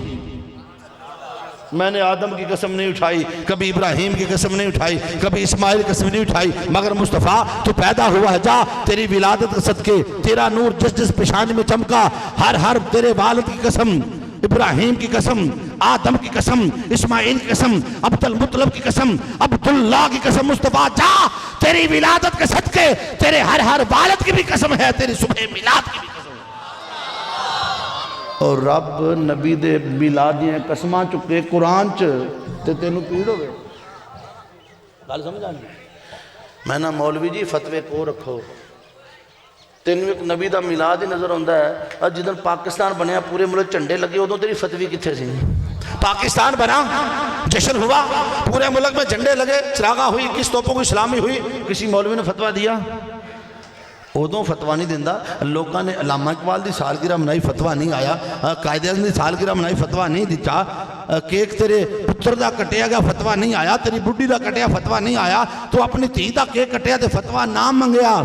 میں نے آدم کی قسم نہیں اٹھائی کبھی ابراہیم کی قسم نہیں اٹھائی کبھی اسماعیل کی قسم نہیں اٹھائی مگر مصطفیٰ تو پیدا ہوا ہے جا تیری ولادت کے صدقے تیرا نور جس جس پیشانی میں چمکا ہر تیرے والد کی قسم ابراہیم کی قسم آدم کی قسم اسماعیل کی قسم عبد المطلب کی قسم عبداللہ کی قسم مصطفیٰ جا تیری ولادت کے صدقے تیرے ہر والد کی بھی قسم ہے تیری صبح میلاد کی بھی قسم اور رب نبی دے میلادیاں قسماں چکے قرآن تے تینوں پیڑ ہو گئے گل سمجھ آئی میں نا مولوی جی فتوے کو رکھو تینوں ایک نبی دا میلاد ہی نظر آتا ہے اور جدن پاکستان بنیا پورے ملک جھنڈے لگے ادوں تیری فتوی کتنے سی پاکستان بنا جشن ہوا پورے ملک میں جھنڈے لگے چراغاں ہوئی کس توپوں کی سلامی ہوئی کسی مولوی نے فتویٰ دیا ادوں فتویٰ نہیں دیندہ لوگوں نے علامہ اقبال دی سالگرہ منائی فتویٰ نہیں آیا قائد اعظم دی سالگرہ منائی فتویٰ نہیں دیتا کیک تیرے پتر دا کٹیا گیا فتویٰ نہیں آیا تیری بڈی دا کٹیا فتویٰ نہیں آیا تو اپنی تھی دا کیک کٹیا تے فتویٰ نام منگیا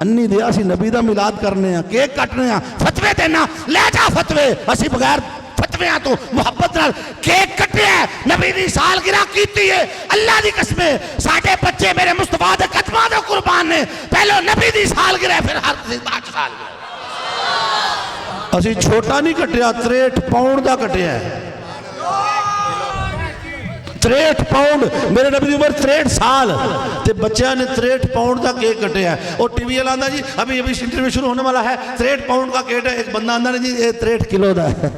انی دیا سی نبی دا میلاد کرنے ہیں کیک کٹنے ہیں فتوے دینا لے جا فتوے اسی بغیر فتوے ہیں تو محبت نال کیک کٹنے ہیں نبی دی سالگرہ کیتی ہے اللہ دی قسمیں ساڑھے بچے میرے مصطفیٰ دے قدمہ دے قربان نے پہلو نبی دی سالگرہ پھر ہر کسی باچ سالگرہ اسی چھوٹا نہیں کٹیا 63 پاؤنڈ دا کٹیا ہے 63 پاؤنڈ میرے نبی دی عمر 63 سال تے بچیاں نے 63 پاؤنڈ کا کیک کٹے ہیں اور ٹی وی آندہ جی ابھی انٹرویو شروع ہونے والا ہے 63 پاؤنڈ کا کیک ہے ایک بندہ آندہ نے جی یہ 63 کلو دا ہے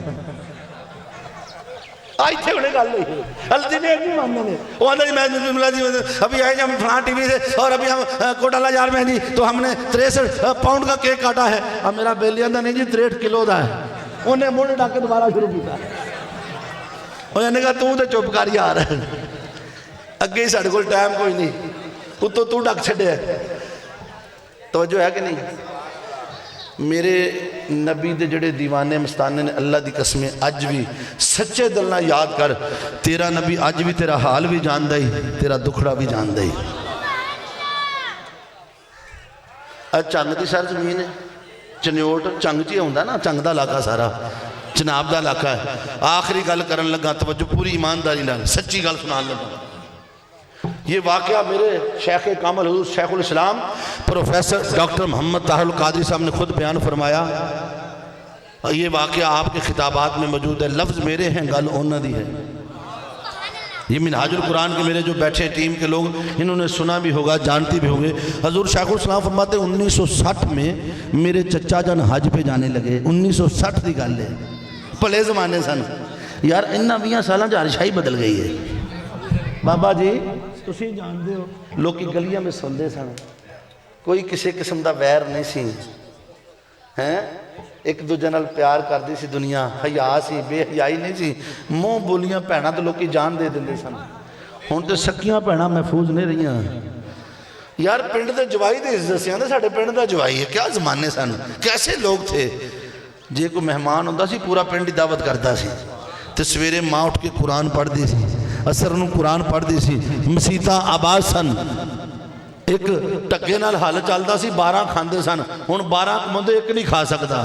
آئی تھے انہیں گال نہیں ہلدی نے ایک نہیں ماننے نے وہ آندہ جی میں جی ابھی آئے جی ہم فلان ٹی وی سے اور ابھی ہم کوٹا لاجار میں جی تو ہم نے 63 پاؤنڈ کا کیک کاٹا ہے اب میرا بیلی آندہ نہیں جی 63 کلو دا ہے انہیں موڑے ڈاکے دوبارہ شروع کیتا ہے انہوں نے کہا تو چپ کر یار اگے ہی ساڑھے کو ٹائم کوئی نہیں اتو تو ڈک چھڑے ہے توجہ ہے کہ نہیں میرے نبی دے جڑے دیوانے مستانے نے اللہ دی قسمیں اج بھی سچے دل نہ یاد کر تیرا نبی اج بھی تیرا حال بھی جان دائی تیرا دکھڑا بھی جان دائی اج چنگ دی سار زمین ہے چنیوٹ چنگ چی ہوندہ نا چنگ دا علاقہ سارا جناب دا علاقہ ہے آخری گل کرن لگا توجہ پوری ایمانداری لگ سچی گل سنان لگا یہ واقعہ میرے شیخ کامل حضور شیخ الاسلام پروفیسر ڈاکٹر محمد طاہر القادری صاحب نے خود بیان فرمایا یہ واقعہ آپ کے خطابات میں موجود ہے لفظ میرے ہیں گل اونا دی ہے یہ منہاج القرآن کے میرے جو بیٹھے ٹیم کے لوگ انہوں نے سنا بھی ہوگا جانتی بھی ہوگے حضور شیخ الاسلام فرماتے 1960 میں میرے چچا جان حج پہ جانے لگے 1960 دی گل ہے پلے زمانے سن یار انہا 20 سالہ جارشائی بدل گئی ہے بابا جی تسی جان دے ہو لوگ کی گلیاں میں سندے سن کوئی کسی قسم دا ویر نہیں سی ایک دو جنل پیار کر دی سی دنیا حیاء سی بے حیائی نہیں سی موں بولیاں پہنا تو لوگ کی جان دے دے سن ہون تے سکیاں پہنا محفوظ نہیں رہی ہیں یار پنڈ دے جوائی دے عزت سے آندے ساڑھے پنڈ دا جوائی ہے کیا زمانے سن کیسے لوگ تھے جے کو مہمان ہوندہ سی پورا پنڈی دعوت کرتا سی تے سویرے ماں اٹھ کے قرآن پڑھ دی سی اثر انہوں قرآن پڑھ دی سی مسیطہ آباد سن ایک ٹکے نال حال چالتا سی 12 کھاندے سن ہون 12 کمندے ایک نہیں کھا سکتا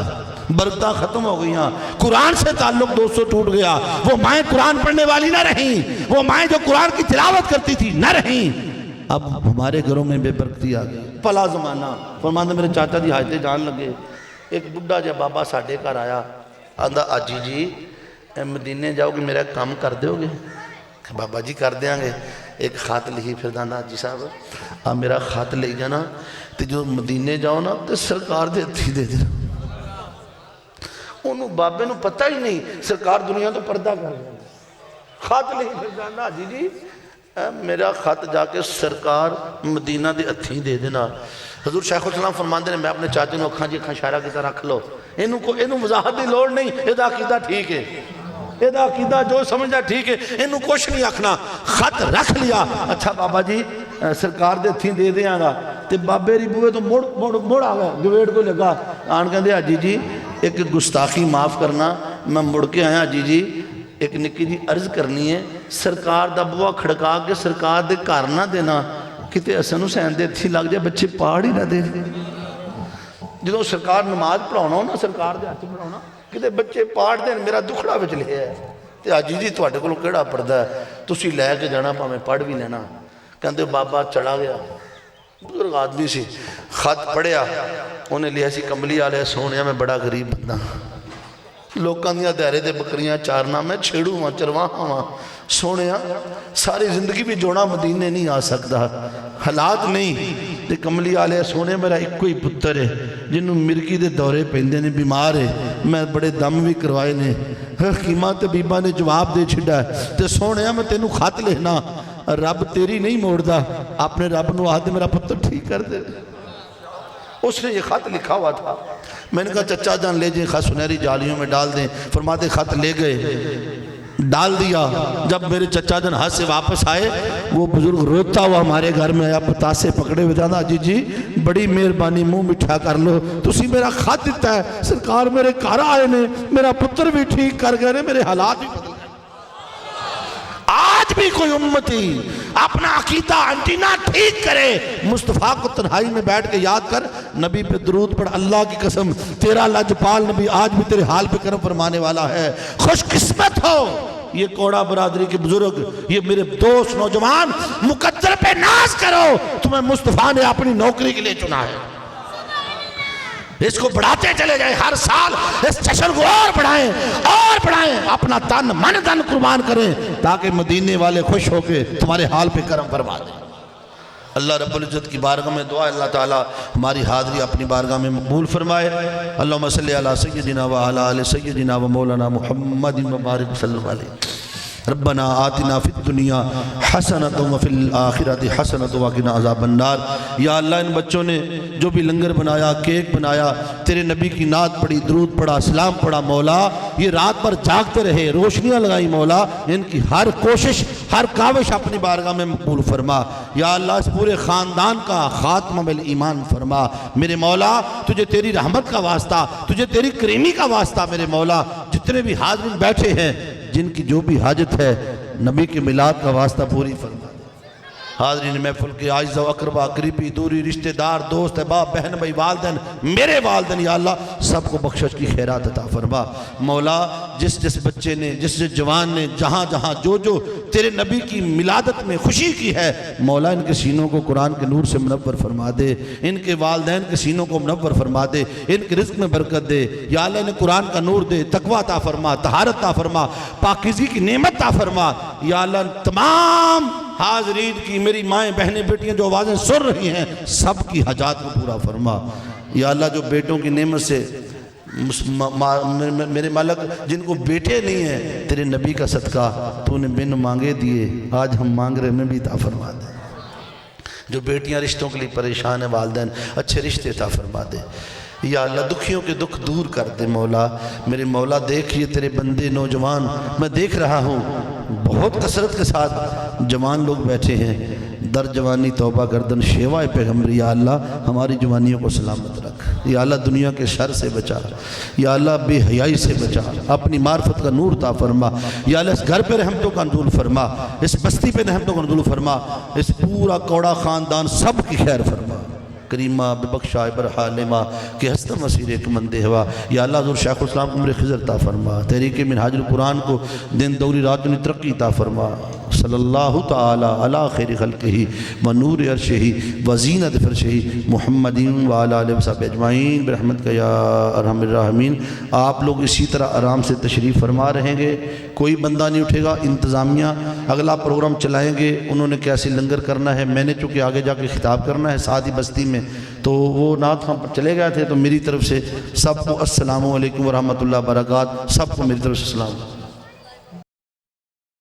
برکتہ ختم ہو گئی ہیں قرآن سے تعلق دوستوں ٹوٹ گیا وہ مائیں قرآن پڑھنے والی نہ رہیں وہ مائیں جو قرآن کی تلاوت کرتی تھی نہ رہیں اب ہمارے گھروں میں بے برکتی آ گئی پلا زمانہ فرماندہ میرے چاچا دی حاجتے جان لگے ایک بڑھا جب بابا ساڑھے کر آیا آندھا آجی جی مدینے جاؤ گے میرا کام کر دے ہو گے بابا جی کر دیاں گے ایک خات لکھی پھر داندہ آجی صاحب آپ میرا خات لے جانا تو جو مدینے جاؤ نا تو سرکار دے تھی دے دے انہوں بابے نو پتہ ہی نہیں سرکار دنیا تو پردہ کر گیا خات لکھی پھر داندہ آجی جی میرا خط جا کے سرکار مدینہ دے اتھی دے دینا حضور شیخ الاسلام فرماندے نے میں اپنے چاچے نو اکھاں جی اکھاں شارہ کی طرح رکھ لو انہوں وضاحت دی لوڑ نہیں یہ عقیدہ ٹھیک ہے یہ عقیدہ جو سمجھا ٹھیک ہے انہوں کچھ نہیں اکھنا خط رکھ لیا اچھا بابا جی سرکار دے اتھی دے دیاں گا تے بابے ری بوئے تو موڑ آ گیا گویڑ کو لگا آن کہندے آجی جی ایک گستاخی معاف کرنا میں مڑ کے آیا آجی جی ایک نکی جی عرض کرنی ہے، سرکار دا بوا کھڑکا کے سرکار دے گھر نہ دینا، کتے حسن حسین دے تھی لگ جائے بچے پاڑ ہی نہ دے۔ جدوں سرکار نماز پڑھاؤنا ہو نا، سرکار دے ہاتھ پڑھاؤنا، کتے بچے پاڑ دیں، میرا دکھڑا بچ لے ہے تے آجی جی تواڈے کولوں کیڑا پڑھدا ہے، تسی لے کے جانا پاویں پڑھ بھی لینا۔ کہندے بابا چلا گیا، بزرگ آدمی سی، خط پڑھیا، انہیں لیا سی کملی والے، سونیا میں بڑا غریب بندہ، لوکاں دیاں دہرے دے بکریاں چارنا، میں چھیڑوں ہاں چرواہاں ہاں، سونیا ساری زندگی بھی جوڑا مدینے نہیں آ سکتا، حالات نہیں تے کملی والے سونے میرا ایک کوئی پتر ہے جنہوں مرگی دے دورے پیندے نے، بیمار ہے، میں بڑے دم بھی کروائے نے، حکیمہ طبیبہ نے جواب دے چھڑا ہے تے سونیا میں تینوں خط لکھنا، رب تیری نہیں موڑدا، اپنے رب نو آدھے میرا پتر ٹھیک کر دے۔ اس نے یہ خط لکھا ہوا تھا، میں نے کہا چچا جان لے جائیں، خط سنہری جالیوں میں ڈال دیں، فرماتے خط لے گئے، ڈال دیا۔ جب میرے چچا جان ہاتھ سے واپس آئے، وہ بزرگ روتا ہوا ہمارے گھر میں آیا، پتاسے پکڑے ہوئے جانا، جی بڑی مہربانی منہ مٹھا کر لو، تسی میرا خط دیتا ہے، سرکار میرے گھر آئے نے، میرا پتر بھی ٹھیک کر گئے نے، میرے حالات بھی بدل گئے۔ آج بھی کوئی امتی اپنا عقیدہ انٹینا ٹھیک کرے، مصطفیٰ کو تنہائی میں بیٹھ کے یاد کر، نبی پہ درود پڑھ، اللہ کی قسم تیرا لجپال نبی آج بھی تیرے حال پہ کرم فرمانے والا ہے۔ خوش قسمت ہو یہ کوڑا برادری کے بزرگ، یہ میرے دوست نوجوان، مقدر پہ ناز کرو، تمہیں مصطفیٰ نے اپنی نوکری کے لیے چنا ہے۔ اس کو بڑھاتے چلے جائیں، ہر سال اس جشن کو اور بڑھائیں، اپنا تن من دن قربان کریں، تاکہ مدینے والے خوش ہو کے تمہارے حال پہ کرم فرما دیں۔ اللہ رب العزت کی بارگاہ میں دعا، اللہ تعالیٰ ہماری حاضری اپنی بارگاہ میں مقبول فرمائے۔ اللہم صلی علی سیدنا و علی آل سیدنا و مولانا محمد مبارک صلی اللہ علیہ۔ ربنا آتنا فی الدنیا حسنۃ وفی الآخرۃ حسنۃ وقنا عذاب النار۔ یا اللہ ان بچوں نے جو بھی لنگر بنایا، کیک بنایا، تیرے نبی کی نعت پڑھی، درود پڑھا، سلام پڑھا، مولا یہ رات بھر جاگتے رہے، روشنیاں لگائی، مولا ان کی ہر کوشش، ہر کاوش اپنی بارگاہ میں مقبول فرما۔ یا اللہ اس پورے خاندان کا خاتمہ بالایمان فرما۔ میرے مولا تجھے تیری رحمت کا واسطہ، تجھے تیری کریمی کا واسطہ، میرے مولا جتنے بھی حاضرین بیٹھے ہیں، جن کی جو بھی حاجت ہے نبی کے میلاد کا واسطہ پوری فرما دے۔ حاضرین محفل کے اعزاء و اقربا، قریبی دوری، رشتہ دار، دوست احباب، بہن بھائی، والدین، میرے والدین، یا اللہ سب کو بخشش کی خیرات عطا فرما۔ مولا جس بچے نے، جس جوان نے جہاں جہاں جو تیرے نبی کی ملادت میں خوشی کی ہے، مولا ان کے سینوں کو قرآن کے نور سے منور فرما دے، ان کے والدین کے سینوں کو منور فرما دے، ان کے رزق میں برکت دے، یا اللہ انہیں قرآن کا نور دے، تقویٰ عطا فرما، طہارت عطا فرما، پاکیزگی کی نعمت عطا فرما۔ یا اللہ تمام حاضرین کی، میری مائیں بہنیں بیٹیاں جو آوازیں سن رہی ہیں، سب کی حاجات کو پورا فرما۔ یا اللہ جو بیٹوں کی نعمت سے میرے مالک جن کو بیٹے نہیں ہیں، تیرے نبی کا صدقہ تو نے بن مانگے دیے، آج ہم مانگ رہے میں بھی عطا فرما دے۔ جو بیٹیاں رشتوں کے لیے پریشان ہیں، والدین اچھے رشتے عطا فرما دے۔ یا اللہ دکھیوں کے دکھ دور کر دے مولا۔ میرے مولا دیکھئے تیرے بندے نوجوان، میں دیکھ رہا ہوں بہت کثرت کے ساتھ جوان لوگ بیٹھے ہیں، در جوانی توبہ گردن شیوائے پیغمبر۔ یا اللہ ہماری جوانیوں کو سلامت رکھ، یا اللہ دنیا کے شر سے بچا، یا اللہ بے حیائی سے بچا، اپنی معرفت کا نور عطا فرما۔ یا اللہ اس گھر پہ رحمتوں کا نزول فرما، اس بستی پہ رحمتوں کا نزول فرما، اس پورا کوڑا خاندان سب کی خیر فرما۔ کریمہ ببخشا برحالمہ کہ ہستہ مسیر ایک مندے ہوا۔ یا اللہ حضور شیخ الاسلام عمر خضر عطا فرما، تحریک منہاج القرآن کو دن دوری رات میں ترقی عطا فرما۔ صلی اللہ تعالی علی خیر خلقہ و نور عرشہ و زینت فرشہ محمد و علی آلہ وصحبہ اجمعین برحمتک یا ارحم الراحمین۔ آپ لوگ اسی طرح آرام سے تشریف فرما رہیں گے، کوئی بندہ نہیں اٹھے گا۔ انتظامیہ اگلا پروگرام چلائیں گے، انہوں نے کیسے لنگر کرنا ہے، میں نے چونکہ آگے جا کے خطاب کرنا ہے ساتھ ہی بستی میں، تو وہ نعت ہم چلے گئے تھے، تو میری طرف سے سب کو السلام علیکم ورحمۃ اللہ وبرکاتہ، سب کو میری طرف سے السلام۔